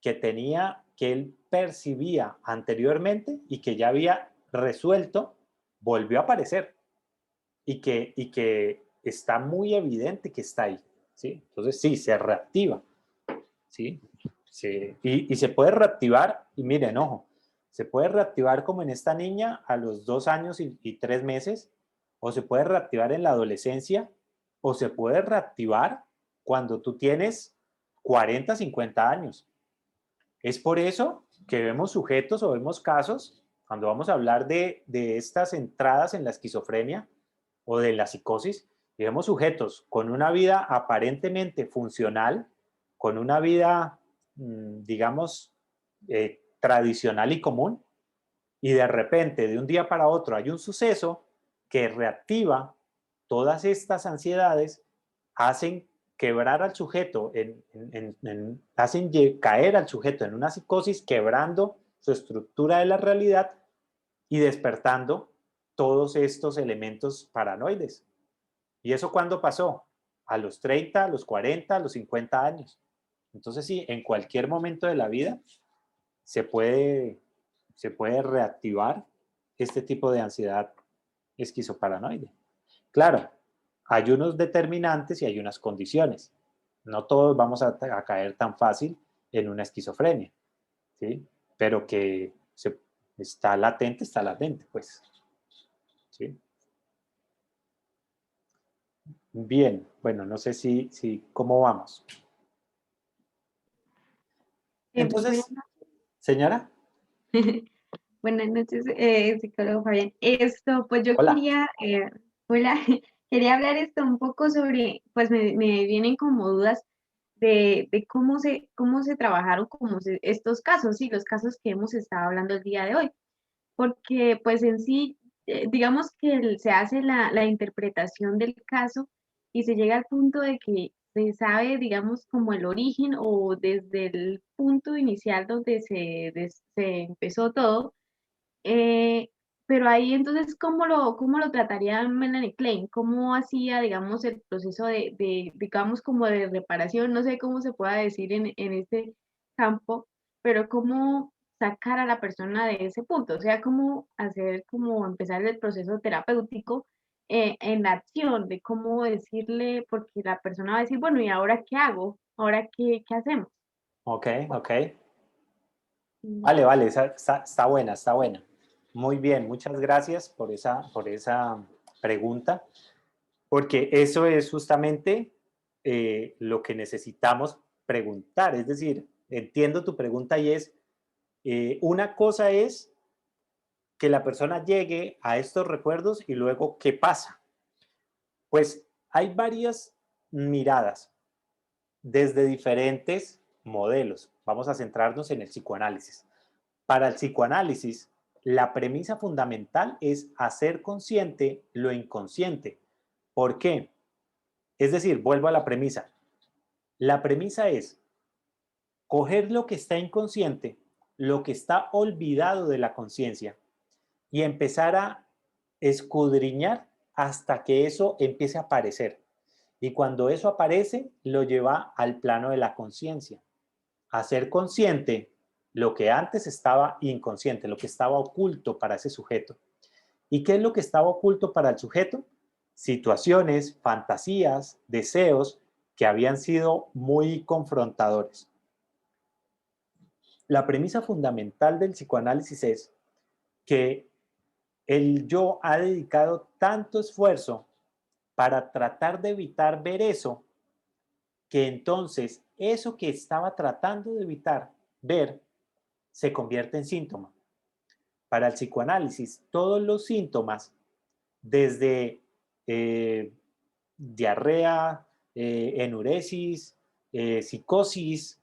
que tenía, que él percibía anteriormente y que ya había resuelto, volvió a aparecer y que está muy evidente que está ahí, ¿sí? Entonces sí, se reactiva, ¿sí? Y se puede reactivar, y miren, ojo, se puede reactivar como en esta niña a los 2 años y 3 meses, o se puede reactivar en la adolescencia, o se puede reactivar cuando tú tienes 40, 50 años. Es por eso que vemos sujetos o vemos casos, cuando vamos a hablar de estas entradas en la esquizofrenia o de la psicosis, y vemos sujetos con una vida aparentemente funcional, con una vida, digamos, tradicional y común, y de repente, de un día para otro, hay un suceso que reactiva todas estas ansiedades, hacen quebrar al sujeto, hacen caer al sujeto en una psicosis, quebrando su estructura de la realidad y despertando todos estos elementos paranoides. ¿Y eso cuándo pasó? A los 30, a los 40, a los 50 años. Entonces sí, en cualquier momento de la vida se puede, se puede reactivar este tipo de ansiedad esquizoparanoide. Claro, hay unos determinantes y hay unas condiciones. No todos vamos a caer tan fácil en una esquizofrenia, ¿sí? Pero que está latente, pues, ¿sí? Bien, bueno, no sé ¿cómo vamos? Buenas Entonces, señora, buenas noches, psicólogo Fabián. Esto, pues yo hola. quería, hola, quería hablar esto un poco sobre, pues me vienen como dudas de cómo se trabajaron estos casos, sí, los casos que hemos estado hablando el día de hoy, porque pues en sí, digamos que se hace la interpretación del caso y se llega al punto de que se sabe, digamos, como el origen o desde el punto inicial donde se empezó todo, eh, pero ahí entonces, cómo lo trataría Melanie Klein? ¿Cómo hacía, digamos, el proceso digamos, como de reparación? No sé cómo se pueda decir en este campo, pero cómo sacar a la persona de ese punto, o sea, cómo hacer, como empezar el proceso terapéutico en la acción, de cómo decirle, porque la persona va a decir, bueno, ¿y ahora qué hago? ¿Ahora qué hacemos? Ok, ok. Mm. Vale, vale, está buena, está buena. Muy bien, muchas gracias por esa pregunta, porque eso es justamente lo que necesitamos preguntar. Es decir, entiendo tu pregunta y es, una cosa es que la persona llegue a estos recuerdos y luego, ¿qué pasa? Pues hay varias miradas desde diferentes modelos. Vamos a centrarnos en el psicoanálisis. Para el psicoanálisis, la premisa fundamental es hacer consciente lo inconsciente. ¿Por qué? Es decir, vuelvo a la premisa. La premisa es coger lo que está inconsciente, lo que está olvidado de la conciencia y empezar a escudriñar hasta que eso empiece a aparecer. Y cuando eso aparece, lo lleva al plano de la conciencia. Hacer consciente lo que antes estaba inconsciente, lo que estaba oculto para ese sujeto. ¿Y qué es lo que estaba oculto para el sujeto? Situaciones, fantasías, deseos que habían sido muy confrontadores. La premisa fundamental del psicoanálisis es que el yo ha dedicado tanto esfuerzo para tratar de evitar ver eso, que entonces eso que estaba tratando de evitar ver se convierte en síntoma. Para el psicoanálisis, todos los síntomas, desde diarrea, enuresis, psicosis,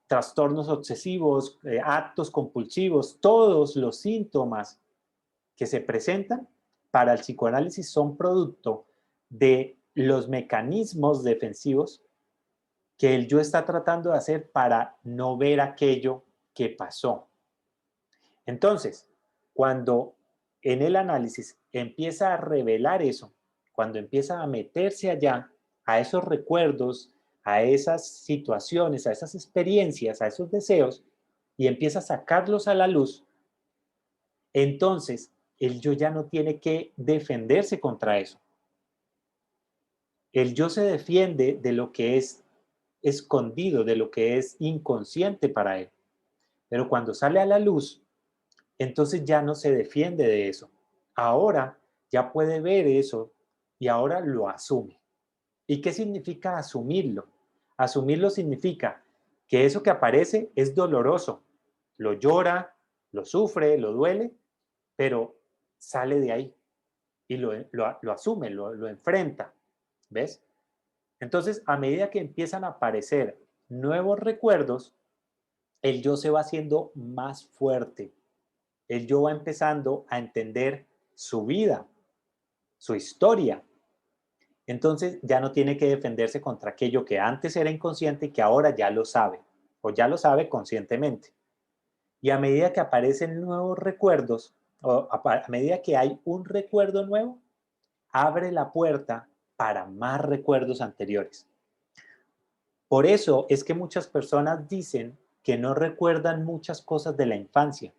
trastornos obsesivos, actos compulsivos, todos los síntomas que se presentan para el psicoanálisis son producto de los mecanismos defensivos que el yo está tratando de hacer para no ver aquello que pasó. Entonces, cuando en el análisis empieza a revelar eso, cuando empieza a meterse allá, a esos recuerdos, a esas situaciones, a esas experiencias, a esos deseos, y empieza a sacarlos a la luz, entonces el yo ya no tiene que defenderse contra eso. El yo se defiende de lo que es escondido, de lo que es inconsciente para él. Pero cuando sale a la luz, entonces ya no se defiende de eso. Ahora ya puede ver eso y ahora lo asume. ¿Y qué significa asumirlo? Asumirlo significa que eso que aparece es doloroso. Lo llora, lo sufre, lo duele, pero sale de ahí y lo asume, lo enfrenta. ¿Ves? Entonces, a medida que empiezan a aparecer nuevos recuerdos, el yo se va haciendo más fuerte. El yo va empezando a entender su vida, su historia. Entonces ya no tiene que defenderse contra aquello que antes era inconsciente y que ahora ya lo sabe, o ya lo sabe conscientemente. Y a medida que aparecen nuevos recuerdos, o a medida que hay un recuerdo nuevo, abre la puerta para más recuerdos anteriores. Por eso es que muchas personas dicen que no recuerdan muchas cosas de la infancia.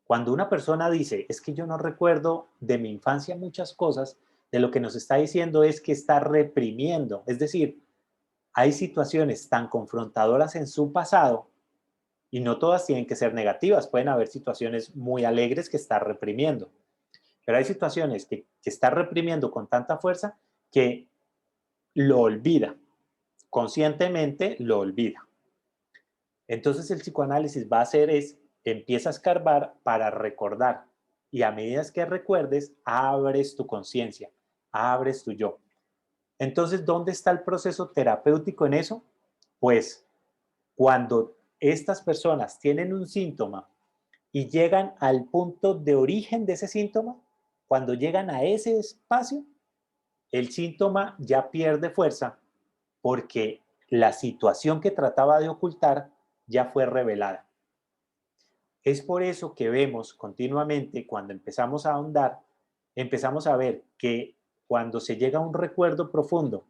Cuando una persona dice, es que yo no recuerdo de mi infancia muchas cosas, de lo que nos está diciendo es que está reprimiendo. Es decir, hay situaciones tan confrontadoras en su pasado y no todas tienen que ser negativas. Pueden haber situaciones muy alegres que está reprimiendo. Pero hay situaciones que está reprimiendo con tanta fuerza que lo olvida. Conscientemente lo olvida. Entonces el psicoanálisis va a hacer es, empieza a escarbar para recordar. Y a medida que recuerdes, abres tu conciencia, abres tu yo. Entonces, ¿dónde está el proceso terapéutico en eso? Pues cuando estas personas tienen un síntoma y llegan al punto de origen de ese síntoma, cuando llegan a ese espacio, el síntoma ya pierde fuerza porque la situación que trataba de ocultar ya fue revelada. Es por eso que vemos continuamente, cuando empezamos a ahondar, empezamos a ver que cuando se llega a un recuerdo profundo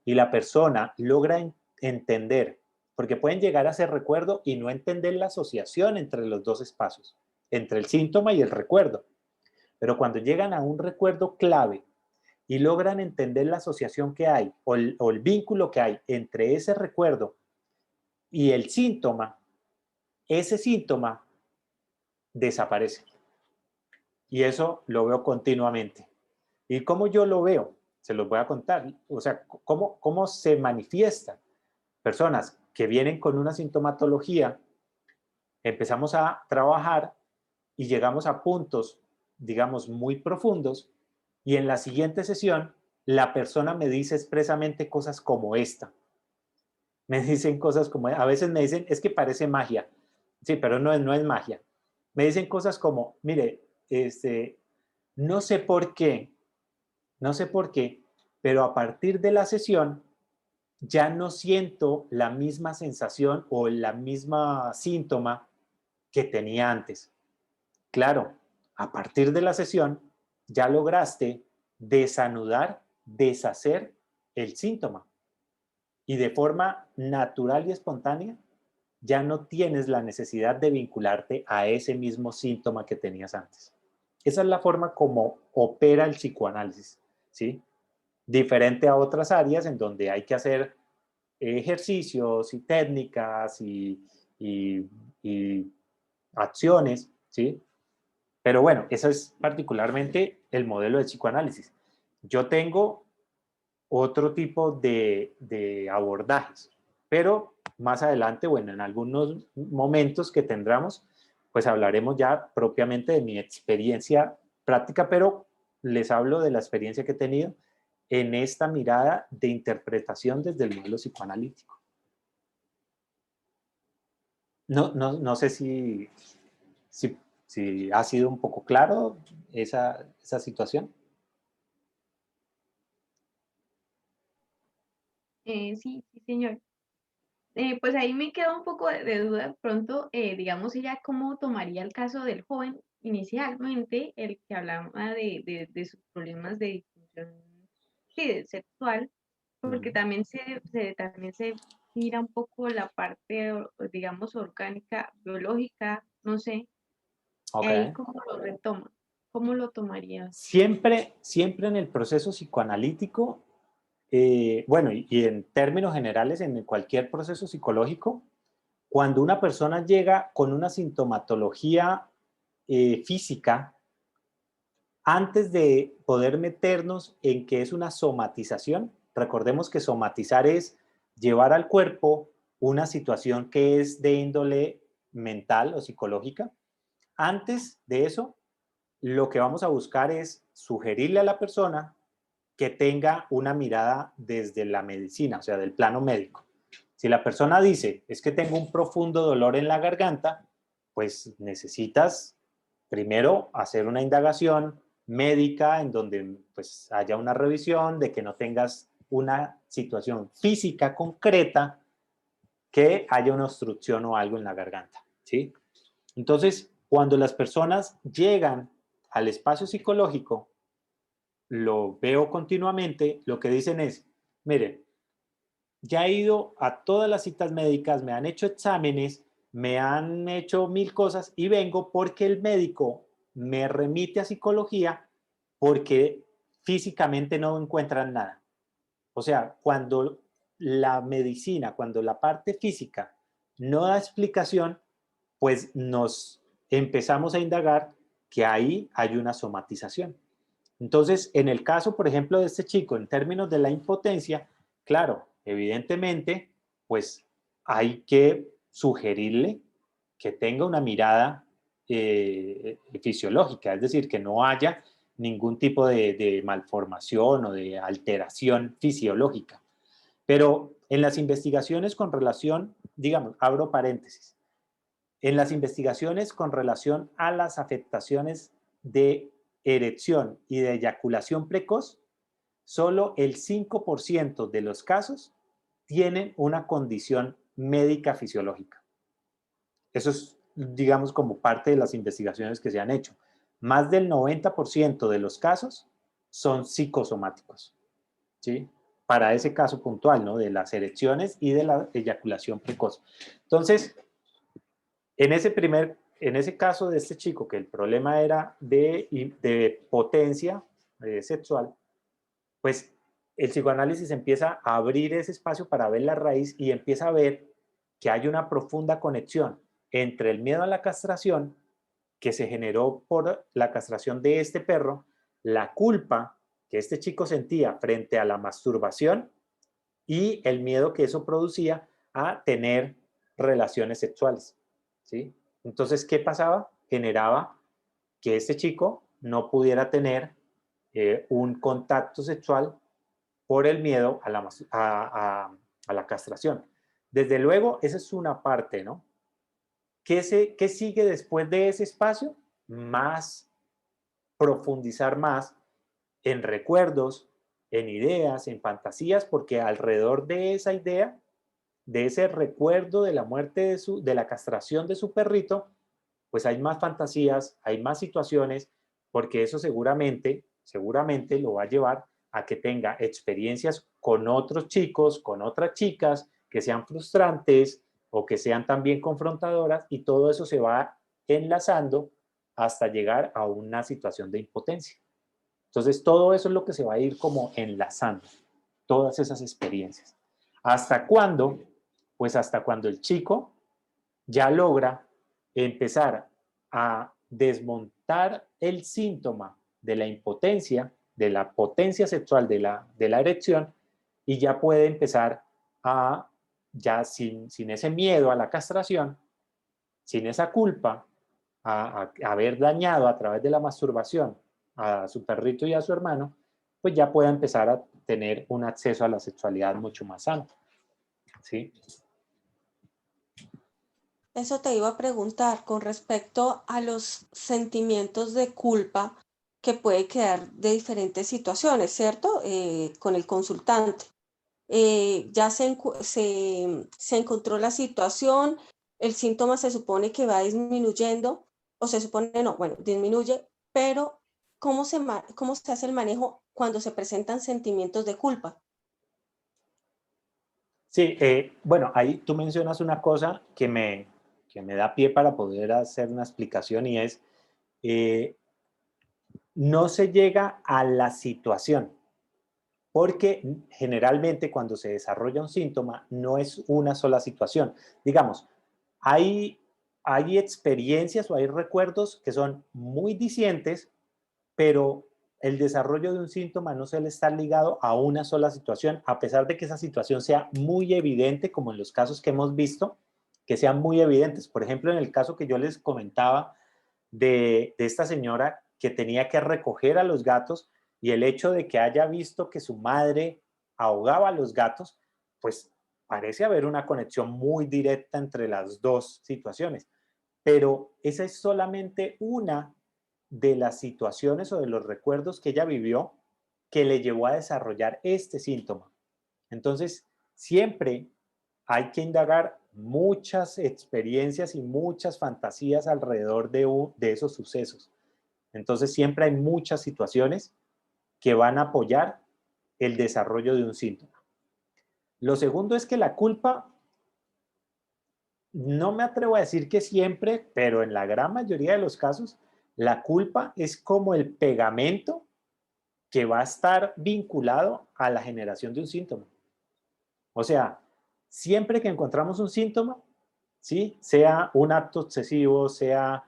y la persona logra entender, porque pueden llegar a ese recuerdo y no entender la asociación entre los dos espacios, entre el síntoma y el recuerdo. Pero cuando llegan a un recuerdo clave y logran entender la asociación que hay o el vínculo que hay entre ese recuerdo y el síntoma, ese síntoma desaparece. Y eso lo veo continuamente. ¿Y cómo yo lo veo? Se los voy a contar. O sea, cómo se manifiesta. Personas que vienen con una sintomatología, empezamos a trabajar y llegamos a puntos, digamos, muy profundos, y en la siguiente sesión la persona me dice expresamente cosas como esta. Me dicen cosas como, a veces me dicen, es que parece magia. Sí, pero no es magia. Me dicen cosas como, mire, no sé por qué, no sé por qué, pero a partir de la sesión ya no siento la misma sensación o la misma síntoma que tenía antes. Claro, a partir de la sesión ya lograste desanudar, deshacer el síntoma y de forma natural y espontánea ya no tienes la necesidad de vincularte a ese mismo síntoma que tenías antes. Esa es la forma como opera el psicoanálisis, ¿sí? Diferente a otras áreas en donde hay que hacer ejercicios y técnicas y acciones, ¿sí? Pero bueno, eso es particularmente el modelo de psicoanálisis. Yo tengo otro tipo de abordajes, pero más adelante, bueno, en algunos momentos que tendremos, pues hablaremos ya propiamente de mi experiencia práctica, pero les hablo de la experiencia que he tenido en esta mirada de interpretación desde el modelo psicoanalítico. No sé si ha sido un poco claro esa situación. Sí, sí, señor. Pues ahí me queda un poco de duda de pronto, digamos, ella cómo tomaría el caso del joven inicialmente, el que hablaba de sus problemas de disfunción, sí, sexual, porque también se mira un poco la parte, digamos, orgánica, biológica, no sé, Ok. ahí cómo lo retoma, cómo lo tomaría. Siempre en el proceso psicoanalítico, bueno, y en términos generales, en cualquier proceso psicológico, cuando una persona llega con una sintomatología física, antes de poder meternos en qué es una somatización, recordemos que somatizar es llevar al cuerpo una situación que es de índole mental o psicológica. Antes de eso, lo que vamos a buscar es sugerirle a la persona que tenga una mirada desde la medicina, o sea, del plano médico. Si la persona dice, es que tengo un profundo dolor en la garganta, pues necesitas primero hacer una indagación médica en donde pues haya una revisión de que no tengas una situación física concreta, que haya una obstrucción o algo en la garganta, ¿sí? Entonces, cuando las personas llegan al espacio psicológico, lo veo continuamente, lo que dicen es, mire, ya he ido a todas las citas médicas, me han hecho exámenes, me han hecho 1000 cosas y vengo porque el médico me remite a psicología porque físicamente no encuentran nada. O sea, cuando la medicina, cuando la parte física no da explicación, pues nos empezamos a indagar que ahí hay una somatización. Entonces, en el caso, por ejemplo, de este chico, en términos de la impotencia, claro, evidentemente, pues hay que sugerirle que tenga una mirada fisiológica, es decir, que no haya ningún tipo de malformación o de alteración fisiológica. Pero en las investigaciones con relación, digamos, abro paréntesis, en las investigaciones con relación a las afectaciones de erección y de eyaculación precoz, solo el 5% de los casos tienen una condición médica fisiológica. Eso es, digamos, como parte de las investigaciones que se han hecho. Más del 90% de los casos son psicosomáticos, ¿sí? Para ese caso puntual, ¿no? De las erecciones y de la eyaculación precoz. Entonces, en ese caso de este chico, que el problema era de potencia sexual, pues el psicoanálisis empieza a abrir ese espacio para ver la raíz y empieza a ver que hay una profunda conexión entre el miedo a la castración que se generó por la castración de este perro, la culpa que este chico sentía frente a la masturbación y el miedo que eso producía a tener relaciones sexuales, ¿sí? Entonces, ¿qué pasaba? Generaba que este chico no pudiera tener un contacto sexual por el miedo a la castración. Desde luego, esa es una parte, ¿no? ¿Qué sigue después de ese espacio? Más, profundizar más en recuerdos, en ideas, en fantasías, porque alrededor de esa idea, de ese recuerdo de la muerte de la castración de su perrito, pues hay más fantasías, hay más situaciones, porque eso seguramente lo va a llevar a que tenga experiencias con otros chicos, con otras chicas, que sean frustrantes o que sean también confrontadoras, y todo eso se va enlazando hasta llegar a una situación de impotencia. Entonces, todo eso es lo que se va a ir como enlazando, todas esas experiencias. ¿Hasta cuándo? Pues hasta cuando el chico ya logra empezar a desmontar el síntoma de la impotencia, de la potencia sexual de la erección, y ya puede empezar a, ya sin ese miedo a la castración, sin esa culpa, a haber dañado a través de la masturbación a su perrito y a su hermano, pues ya pueda empezar a tener un acceso a la sexualidad mucho más sano. ¿Sí? Eso te iba a preguntar con respecto a los sentimientos de culpa que puede quedar de diferentes situaciones, ¿cierto? Con el consultante. Ya se encontró la situación, el síntoma se supone que va disminuyendo, o se supone, no, bueno, disminuye, pero cómo se hace el manejo cuando se presentan sentimientos de culpa? Sí, bueno, ahí tú mencionas una cosa que me da pie para poder hacer una explicación y es, eh, no se llega a la situación, porque generalmente cuando se desarrolla un síntoma no es una sola situación. Digamos, hay, hay experiencias o hay recuerdos que son muy dicientes, pero el desarrollo de un síntoma no suele estar ligado a una sola situación, a pesar de que esa situación sea muy evidente, como en los casos que hemos visto, que sean muy evidentes. Por ejemplo, en el caso que yo les comentaba de esta señora que tenía que recoger a los gatos y el hecho de que haya visto que su madre ahogaba a los gatos, pues parece haber una conexión muy directa entre las dos situaciones. Pero esa es solamente una de las situaciones o de los recuerdos que ella vivió que le llevó a desarrollar este síntoma. Entonces, siempre hay que indagar muchas experiencias y muchas fantasías alrededor de esos sucesos. Entonces, siempre hay muchas situaciones que van a apoyar el desarrollo de un síntoma. Lo segundo es que la culpa, no me atrevo a decir que siempre, pero en la gran mayoría de los casos, la culpa es como el pegamento que va a estar vinculado a la generación de un síntoma. O sea, siempre que encontramos un síntoma, ¿sí? Sea un acto obsesivo, sea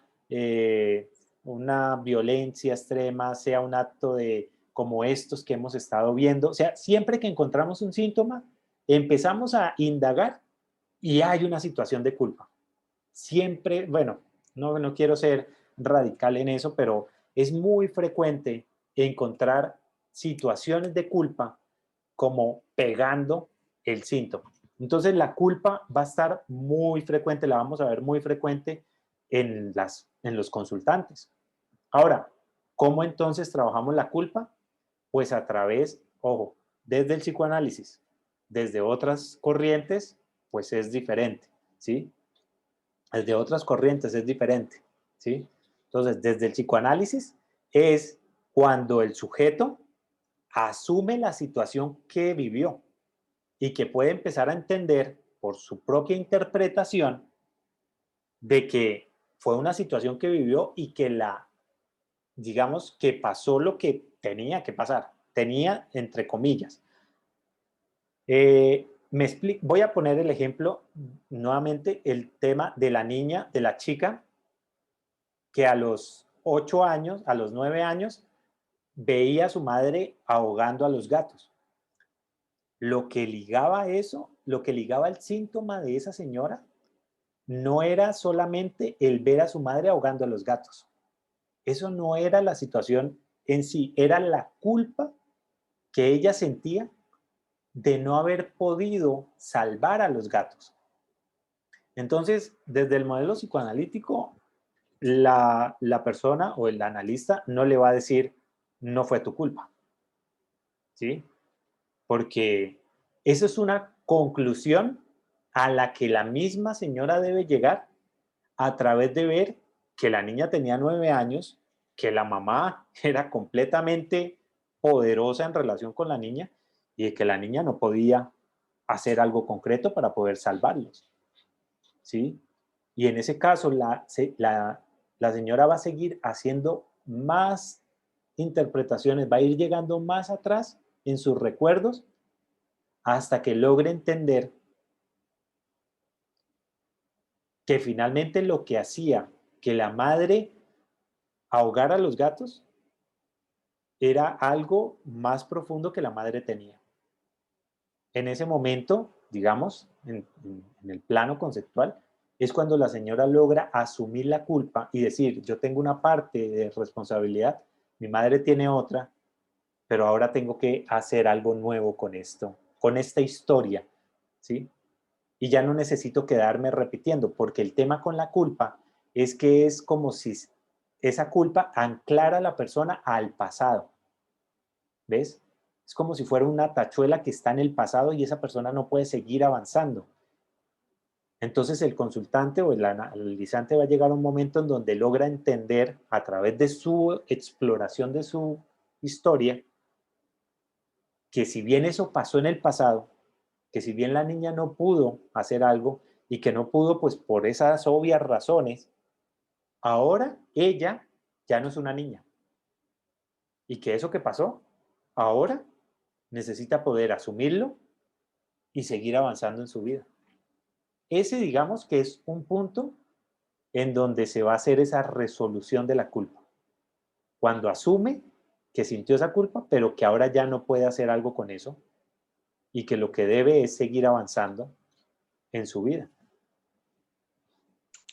una violencia extrema, sea un acto de como estos que hemos estado viendo, o sea, siempre que encontramos un síntoma, empezamos a indagar y hay una situación de culpa. Siempre, bueno, no quiero ser radical en eso, pero es muy frecuente encontrar situaciones de culpa como pegando el síntoma. Entonces la culpa va a estar muy frecuente, la vamos a ver muy frecuente en los consultantes. Ahora, ¿cómo entonces trabajamos la culpa? Pues a través, ojo, desde el psicoanálisis, desde otras corrientes, pues es diferente, ¿sí? Desde otras corrientes es diferente, ¿sí? Entonces, desde el psicoanálisis es cuando el sujeto asume la situación que vivió y que puede empezar a entender por su propia interpretación de que fue una situación que vivió y que digamos, que pasó lo que tenía que pasar, tenía entre comillas. Voy a poner el ejemplo nuevamente, el tema de la niña, de la chica, que a los 8 años, a los 9 años, veía a su madre ahogando a los gatos. Lo que ligaba eso, lo que ligaba el síntoma de esa señora, no era solamente el ver a su madre ahogando a los gatos. Eso no era la situación en sí, era la culpa que ella sentía de no haber podido salvar a los gatos. Entonces, desde el modelo psicoanalítico, la persona o el analista no le va a decir, no fue tu culpa, ¿sí? Porque eso es una conclusión a la que la misma señora debe llegar a través de ver que la niña tenía 9 años, que la mamá era completamente poderosa en relación con la niña y que la niña no podía hacer algo concreto para poder salvarlos, ¿sí? Y en ese caso la señora va a seguir haciendo más interpretaciones, va a ir llegando más atrás en sus recuerdos hasta que logre entender que finalmente lo que hacía que la madre ahogara a los gatos era algo más profundo que la madre tenía. En ese momento, digamos, en el plano conceptual, es cuando la señora logra asumir la culpa y decir, yo tengo una parte de responsabilidad, mi madre tiene otra, pero ahora tengo que hacer algo nuevo con esto, con esta historia, ¿sí? Y ya no necesito quedarme repitiendo, porque el tema con la culpa es que es como si esa culpa anclara a la persona al pasado, ¿ves? Es como si fuera una tachuela que está en el pasado y esa persona no puede seguir avanzando. Entonces el consultante o el analizante va a llegar a un momento en donde logra entender a través de su exploración de su historia que si bien eso pasó en el pasado, que si bien la niña no pudo hacer algo y que no pudo pues por esas obvias razones, ahora ella ya no es una niña y que eso que pasó ahora necesita poder asumirlo y seguir avanzando en su vida. Ese digamos que es un punto en donde se va a hacer esa resolución de la culpa. Cuando asume que sintió esa culpa, pero que ahora ya no puede hacer algo con eso y que lo que debe es seguir avanzando en su vida.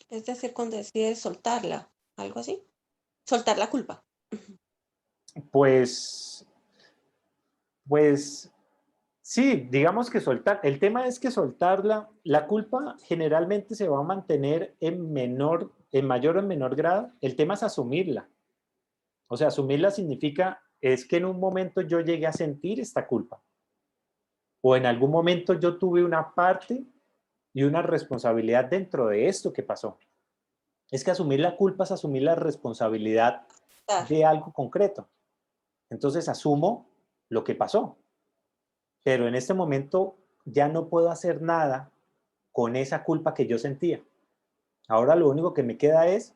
Es decir, cuando decides soltarla, algo así. Soltar la culpa. Pues, pues sí, digamos que soltar. El tema es que soltarla, la culpa generalmente se va a mantener en mayor o en menor grado. El tema es asumirla. O sea, asumirla significa es que en un momento yo llegué a sentir esta culpa. O en algún momento yo tuve una parte y una responsabilidad dentro de esto que pasó. Es que asumir la culpa es asumir la responsabilidad de algo concreto. Entonces asumo lo que pasó, pero en este momento ya no puedo hacer nada con esa culpa que yo sentía. Ahora lo único que me queda es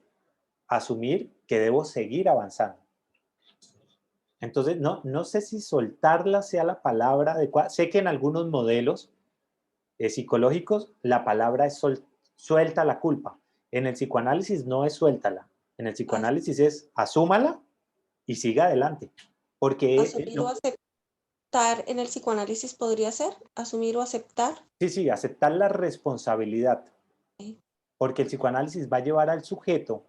asumir que debo seguir avanzando. Entonces, no sé si soltarla sea la palabra adecuada. Sé que en algunos modelos psicológicos la palabra es suelta la culpa. En el psicoanálisis no es suéltala. En el psicoanálisis es asúmala y siga adelante. Porque Asumir o aceptar en el psicoanálisis podría ser, asumir o aceptar. sí, aceptar la responsabilidad. Ok. Porque el psicoanálisis va a llevar al sujeto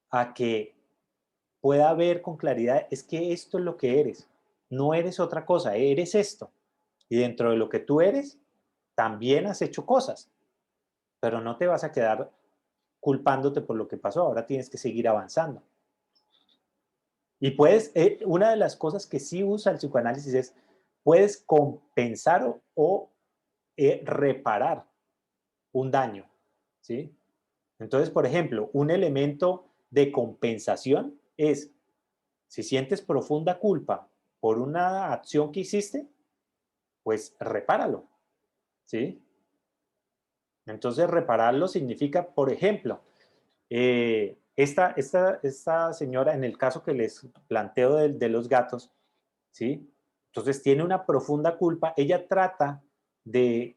a que pueda ver con claridad, es que esto es lo que eres. No eres otra cosa, eres esto. Y dentro de lo que tú eres, también has hecho cosas, pero no te vas a quedar culpándote por lo que pasó. Ahora tienes que seguir avanzando. Y puedes, una de las cosas que sí usa el psicoanálisis es, puedes compensar o reparar un daño, ¿sí? Entonces, por ejemplo, un elemento de compensación es, si sientes profunda culpa por una acción que hiciste, pues repáralo, ¿sí? Entonces, repararlo significa, por ejemplo, esta señora, en el caso que les planteo de los gatos, ¿sí? Entonces tiene una profunda culpa. Ella trata de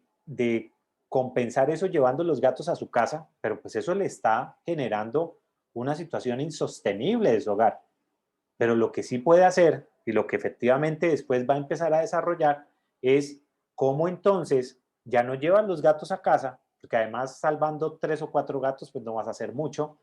compensar eso llevando los gatos a su casa, pero pues eso le está generando una situación insostenible de su hogar. Pero lo que sí puede hacer y lo que efectivamente después va a empezar a desarrollar es cómo entonces ya no llevan los gatos a casa, porque además salvando 3 o 4 gatos pues no vas a hacer mucho,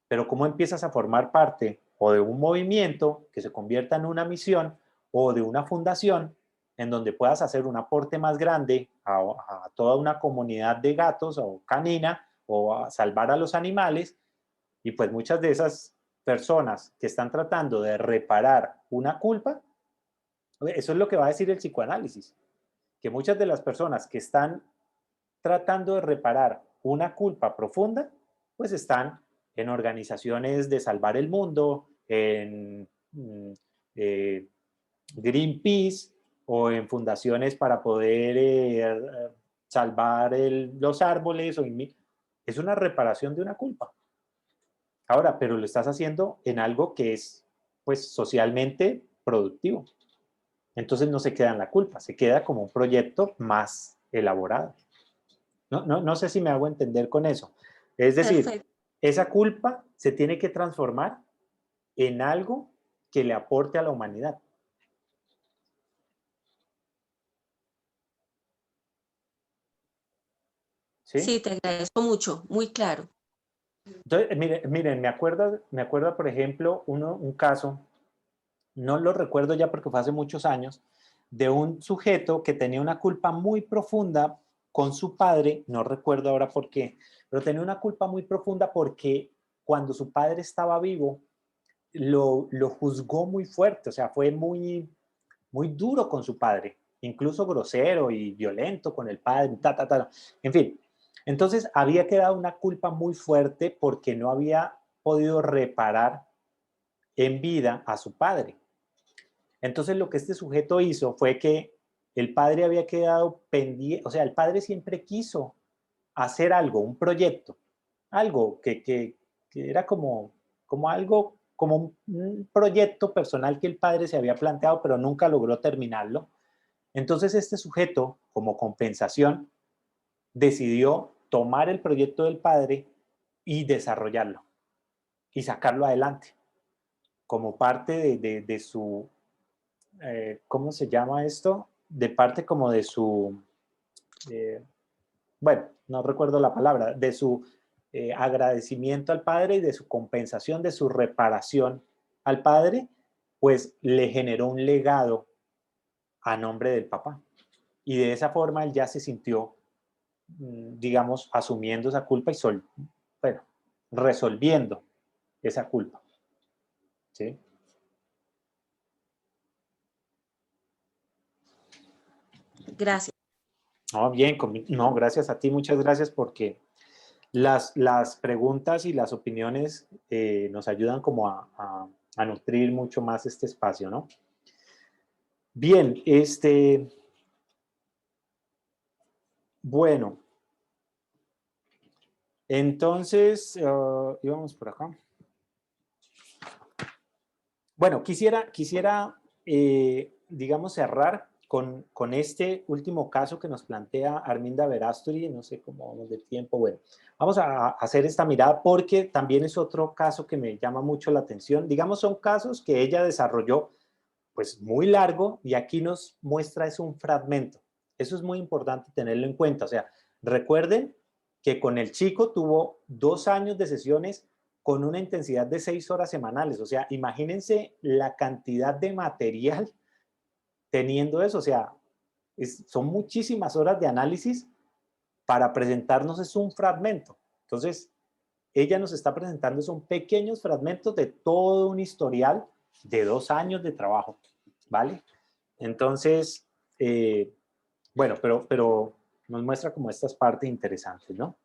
pero cómo empiezas a formar parte o de un movimiento que se convierta en una misión o de una fundación en donde puedas hacer un aporte más grande a toda una comunidad de gatos o canina o a salvar a los animales. Y pues muchas de esas personas que están tratando de reparar una culpa, eso es lo que va a decir el psicoanálisis, que muchas de las personas que están tratando de reparar una culpa profunda, pues están en organizaciones de salvar el mundo, en eh, Greenpeace o en fundaciones para poder salvar los árboles. Es una reparación de una culpa. Ahora, pero lo estás haciendo en algo que es, pues, socialmente productivo. Entonces no se queda en la culpa, se queda como un proyecto más elaborado. No sé si me hago entender con eso. Es decir, Perfecto. esa culpa se tiene que transformar en algo que le aporte a la humanidad. ¿Sí? Sí, te agradezco mucho, muy claro. Entonces, miren, me acuerdo, por ejemplo, un caso, no lo recuerdo ya porque fue hace muchos años, de un sujeto que tenía una culpa muy profunda con su padre, no recuerdo ahora por qué, pero tenía una culpa muy profunda porque cuando su padre estaba vivo, lo juzgó muy fuerte, o sea, fue muy, muy duro con su padre, incluso grosero y violento con el padre, en fin. Entonces había quedado una culpa muy fuerte porque no había podido reparar en vida a su padre. Entonces lo que este sujeto hizo fue que el padre había quedado pendiente, o sea, el padre siempre quiso hacer algo, un proyecto, algo que era como algo, como un proyecto personal que el padre se había planteado, pero nunca logró terminarlo. Entonces este sujeto, como compensación, decidió tomar el proyecto del padre y desarrollarlo y sacarlo adelante como parte de su, ¿cómo se llama esto? De parte como de su, eh, bueno, no recuerdo la palabra, de su agradecimiento al padre y de su compensación, de su reparación al padre, pues le generó un legado a nombre del papá. Y de esa forma él ya se sintió, digamos, asumiendo esa culpa y bueno, resolviendo esa culpa. ¿Sí? Gracias. No, bien, no, gracias a ti, muchas gracias porque las preguntas y las opiniones nos ayudan como a nutrir mucho más este espacio, ¿no? Bien, Bueno, entonces, íbamos por acá. Bueno, quisiera digamos, cerrar con este último caso que nos plantea Arminda Verástegui. No sé cómo vamos de tiempo. Bueno, vamos a hacer esta mirada porque también es otro caso que me llama mucho la atención. Digamos, son casos que ella desarrolló pues muy largo y aquí nos muestra es un fragmento. Eso es muy importante tenerlo en cuenta. O sea, recuerden que con el chico tuvo 2 años de sesiones con una intensidad de 6 horas semanales. O sea, imagínense la cantidad de material teniendo eso. O sea, son muchísimas horas de análisis para presentarnos es un fragmento. Entonces, ella nos está presentando son pequeños fragmentos de todo un historial de 2 años de trabajo, ¿vale? Entonces, bueno, pero nos muestra como estas partes interesantes, ¿no?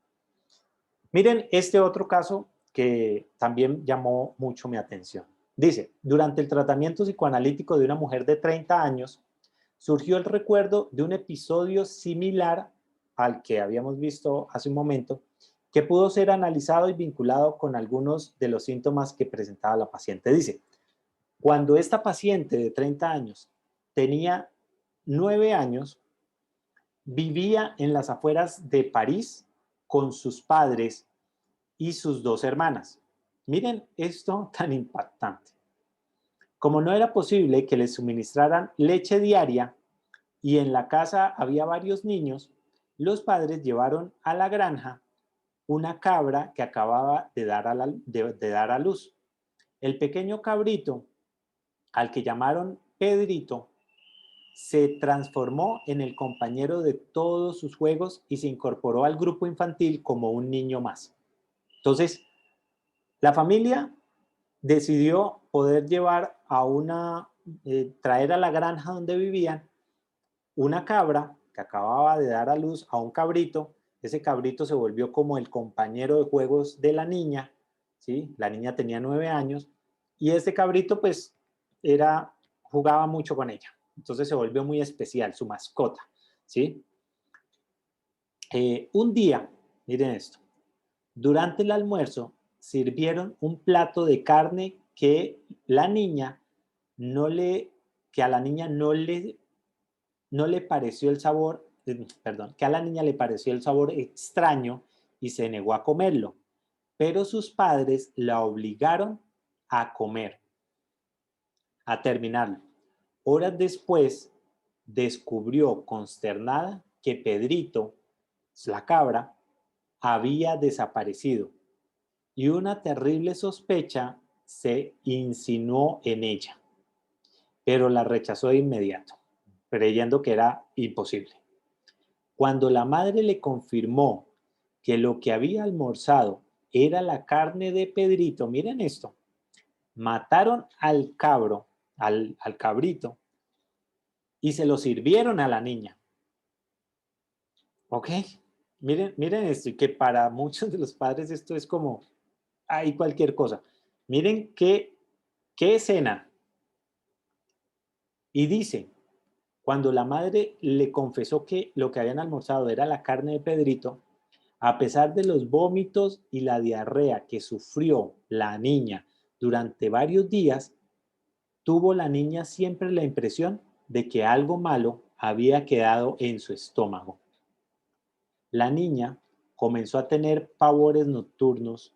Miren este otro caso que también llamó mucho mi atención. Dice, durante el tratamiento psicoanalítico de una mujer de 30 años, surgió el recuerdo de un episodio similar al que habíamos visto hace un momento, que pudo ser analizado y vinculado con algunos de los síntomas que presentaba la paciente. Dice, cuando esta paciente de 30 años tenía 9 años, vivía en las afueras de París con sus padres y sus 2 hermanas. Miren esto tan impactante. Como no era posible que les suministraran leche diaria y en la casa había varios niños, los padres llevaron a la granja una cabra que acababa de dar a luz. El pequeño cabrito, al que llamaron Pedrito, se transformó en el compañero de todos sus juegos y se incorporó al grupo infantil como un niño más. Entonces, la familia decidió poder llevar traer a la granja donde vivían una cabra que acababa de dar a luz a un cabrito. Ese cabrito se volvió como el compañero de juegos de la niña, ¿sí? La niña tenía 9 años y este cabrito pues jugaba mucho con ella. Entonces se volvió muy especial, su mascota, ¿sí? Un día, miren esto, durante el almuerzo sirvieron un plato de carne que a la niña no le pareció el sabor, que a la niña le pareció el sabor extraño y se negó a comerlo, pero sus padres la obligaron a comer, a terminarlo. Horas después, descubrió consternada que Pedrito, la cabra, había desaparecido y una terrible sospecha se insinuó en ella, pero la rechazó de inmediato, creyendo que era imposible. Cuando la madre le confirmó que lo que había almorzado era la carne de Pedrito, miren esto, mataron al cabrito, y se lo sirvieron a la niña. ¿Ok? Miren esto, y que para muchos de los padres esto es como, hay cualquier cosa. Miren qué escena. Y dice, cuando la madre le confesó que lo que habían almorzado era la carne de Pedrito, a pesar de los vómitos y la diarrea que sufrió la niña durante varios días, tuvo la niña siempre la impresión de que algo malo había quedado en su estómago. La niña comenzó a tener pavores nocturnos,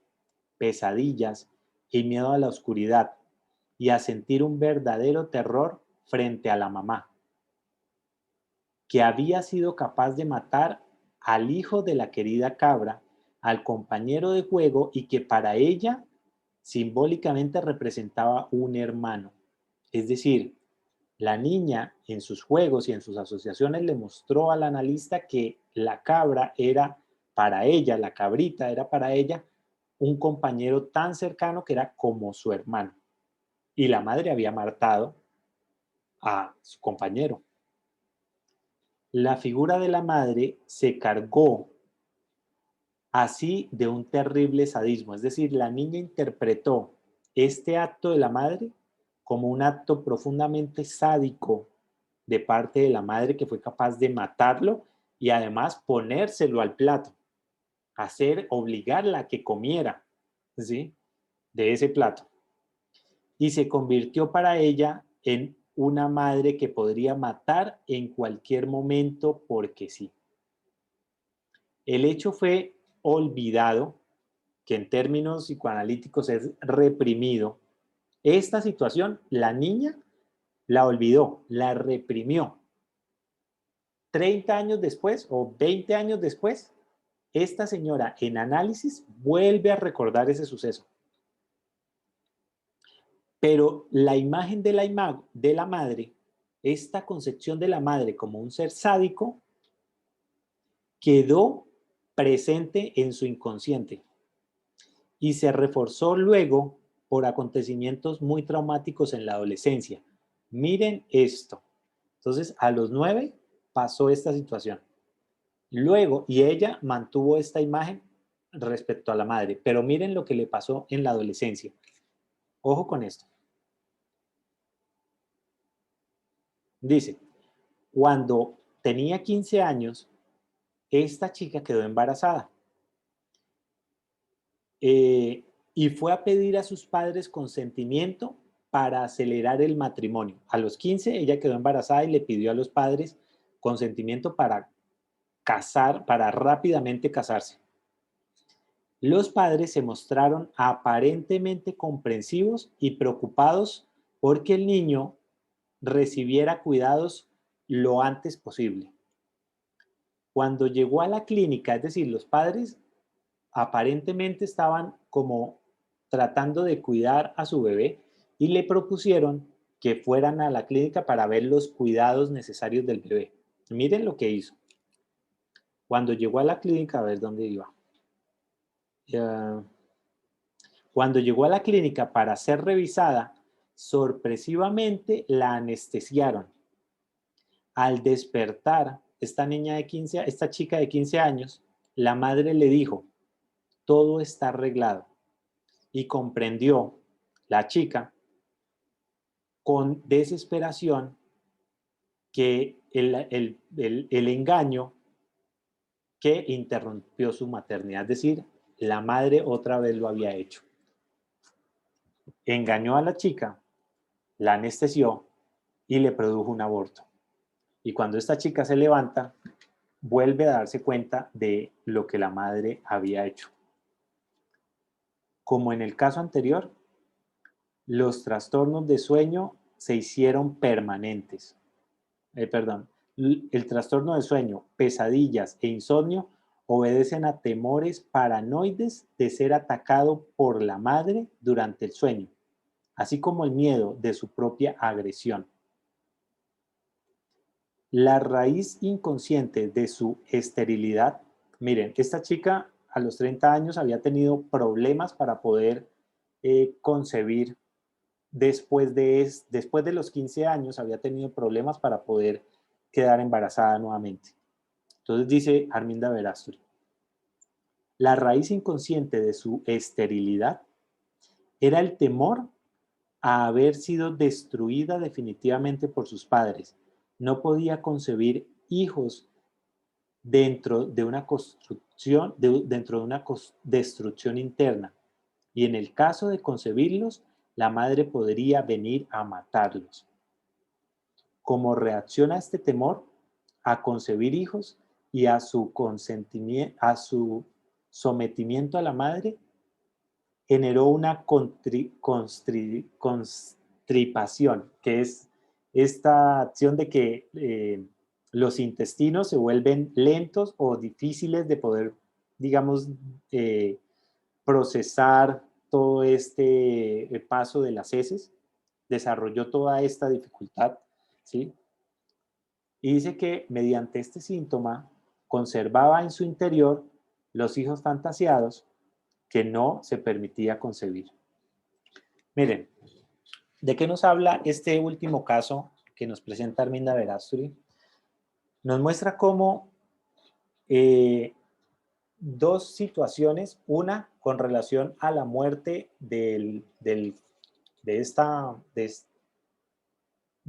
pesadillas y miedo a la oscuridad y a sentir un verdadero terror frente a la mamá, que había sido capaz de matar al hijo de la querida cabra, al compañero de juego y que para ella simbólicamente representaba un hermano. Es decir, la niña en sus juegos y en sus asociaciones le mostró al analista que la cabra era para ella, la cabrita era para ella un compañero tan cercano que era como su hermano. Y la madre había matado a su compañero. La figura de la madre se cargó así de un terrible sadismo, es decir, la niña interpretó este acto de la madre como un acto profundamente sádico de parte de la madre que fue capaz de matarlo y además ponérselo al plato, obligarla a que comiera, ¿sí?, de ese plato. Y se convirtió para ella en una madre que podría matar en cualquier momento porque sí. El hecho fue olvidado, que en términos psicoanalíticos es reprimido. Esta situación, la niña la olvidó, la reprimió. 30 años después o 20 años después, esta señora en análisis vuelve a recordar ese suceso. Pero la imagen de la madre, esta concepción de la madre como un ser sádico, quedó presente en su inconsciente y se reforzó luego por acontecimientos muy traumáticos en la adolescencia. Miren esto. Entonces, a los 9 pasó esta situación. Luego, y ella mantuvo esta imagen respecto a la madre, pero miren lo que le pasó en la adolescencia. Ojo con esto. Dice, cuando tenía 15 años, esta chica quedó embarazada y fue a pedir a sus padres consentimiento para acelerar el matrimonio. A los 15 ella quedó embarazada y le pidió a los padres consentimiento para para rápidamente casarse. Los padres se mostraron aparentemente comprensivos y preocupados porque el niño recibiera cuidados lo antes posible. Cuando llegó a la clínica, es decir, los padres aparentemente estaban como tratando de cuidar a su bebé y le propusieron que fueran a la clínica para ver los cuidados necesarios del bebé. Miren lo que hizo. Cuando llegó a la clínica, a ver dónde iba. Cuando llegó a la clínica para ser revisada, sorpresivamente la anestesiaron. Al despertar, esta chica de 15 años, la madre le dijo, todo está arreglado. Y comprendió la chica con desesperación que el engaño que interrumpió su maternidad, es decir, la madre otra vez lo había hecho. Engañó a la chica, la anestesió y le produjo un aborto. Y cuando esta chica se levanta, vuelve a darse cuenta de lo que la madre había hecho. Como en el caso anterior, los trastornos de sueño se hicieron permanentes. El trastorno de sueño, pesadillas e insomnio obedecen a temores paranoides de ser atacado por la madre durante el sueño, así como el miedo de su propia agresión. La raíz inconsciente de su esterilidad, miren, esta chica a los 30 años había tenido problemas para poder concebir. Después de los 15 años había tenido problemas para poder quedar embarazada nuevamente. Entonces dice Arminda Verástegui, la raíz inconsciente de su esterilidad era el temor a haber sido destruida definitivamente por sus padres. No podía concebir hijos dentro de una destrucción interna. Y en el caso de concebirlos, la madre podría venir a matarlos. Como reacción a este temor, a concebir hijos y a su sometimiento a la madre, generó una constripación, que es esta acción de que los intestinos se vuelven lentos o difíciles de poder, digamos, procesar todo este paso de las heces, desarrolló toda esta dificultad, ¿sí? Y dice que mediante este síntoma conservaba en su interior los hijos fantasiados que no se permitía concebir. Miren, ¿de qué nos habla este último caso que nos presenta Arminda Verástegui? Nos muestra cómo dos situaciones, una con relación a la muerte de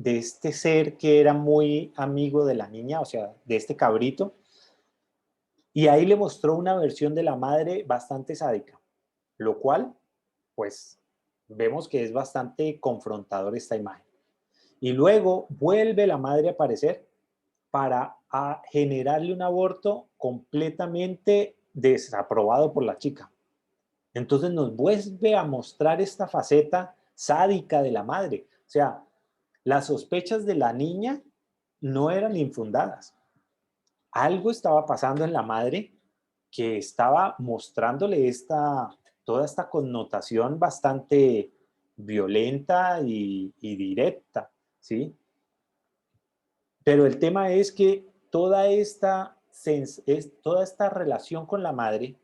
este ser que era muy amigo de la niña, o sea, de este cabrito, Y ahí le mostró una versión de la madre bastante sádica, lo cual, pues, vemos que es bastante confrontador esta imagen. Y luego vuelve la madre a aparecer para generarle un aborto completamente desaprobado por la chica. Entonces nos vuelve a mostrar esta faceta sádica de la madre. O sea, las sospechas de la niña no eran infundadas. Algo estaba pasando en la madre que estaba mostrándole toda esta connotación bastante violenta y directa, ¿sí? Pero el tema es que toda esta relación con la madre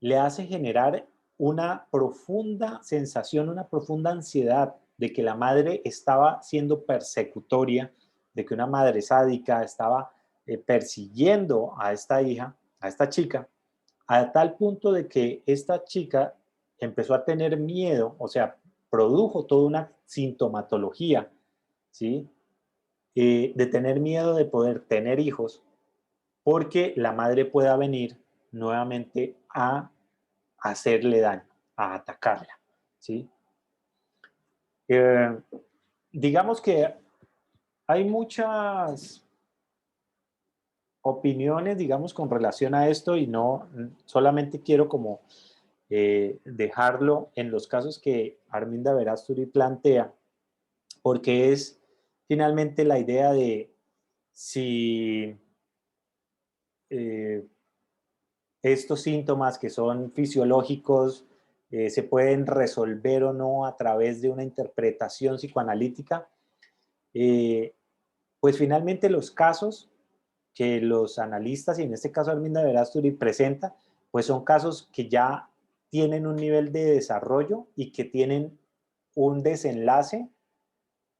le hace generar una profunda sensación, una profunda ansiedad de que la madre estaba siendo persecutoria, de que una madre sádica estaba persiguiendo a esta hija, a esta chica, a tal punto de que esta chica empezó a tener miedo, o sea, produjo toda una sintomatología, ¿sí? De tener miedo de poder tener hijos, porque la madre pueda venir nuevamente a hacerle daño, a atacarla, ¿sí? Eh, digamos que hay muchas opiniones, digamos, con relación a esto y no solamente quiero como dejarlo en los casos que Arminda Verástegui plantea, porque es finalmente la idea de si eh, estos síntomas que son fisiológicos se pueden resolver o no a través de una interpretación psicoanalítica, pues finalmente los casos que los analistas, y en este caso Arminda Verástegui presenta, pues son casos que ya tienen un nivel de desarrollo y que tienen un desenlace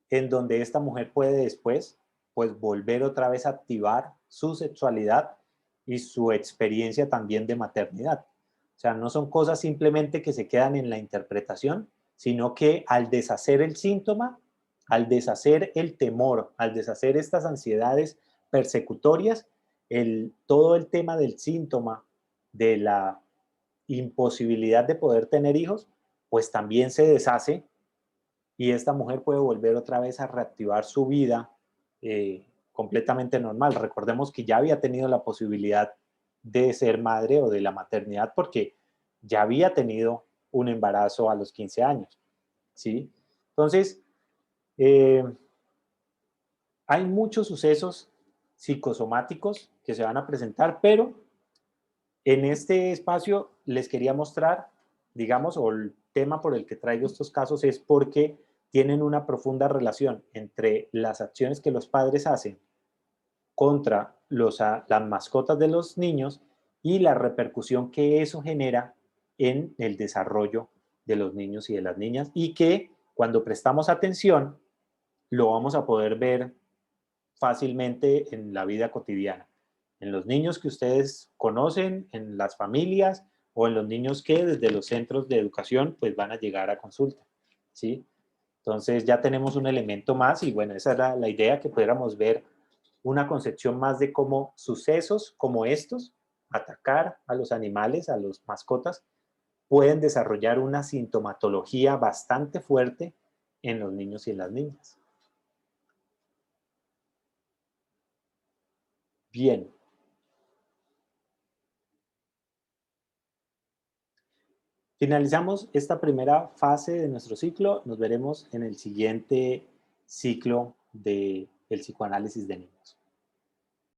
en donde esta mujer puede después pues volver otra vez a activar su sexualidad y su experiencia también de maternidad. O sea, no son cosas simplemente que se quedan en la interpretación, sino que al deshacer el síntoma, al deshacer el temor, al deshacer estas ansiedades persecutorias, todo el tema del síntoma, de la imposibilidad de poder tener hijos, pues también se deshace y esta mujer puede volver otra vez a reactivar su vida completamente normal. Recordemos que ya había tenido la posibilidad de ser madre o de la maternidad porque ya había tenido un embarazo a los 15 años, ¿sí? Entonces, hay muchos sucesos psicosomáticos que se van a presentar, pero en este espacio les quería mostrar, digamos, o el tema por el que traigo estos casos es porque tienen una profunda relación entre las acciones que los padres hacen contra las mascotas de los niños y la repercusión que eso genera en el desarrollo de los niños y de las niñas, y que cuando prestamos atención lo vamos a poder ver fácilmente en la vida cotidiana, en los niños que ustedes conocen, en las familias o en los niños que desde los centros de educación pues van a llegar a consulta, ¿sí? Entonces ya tenemos un elemento más y bueno, esa era la idea, que pudiéramos ver una concepción más de cómo sucesos como estos, atacar a los animales, a los mascotas, pueden desarrollar una sintomatología bastante fuerte en los niños y en las niñas. Bien. Finalizamos esta primera fase de nuestro ciclo. Nos veremos en el siguiente ciclo del psicoanálisis de niños.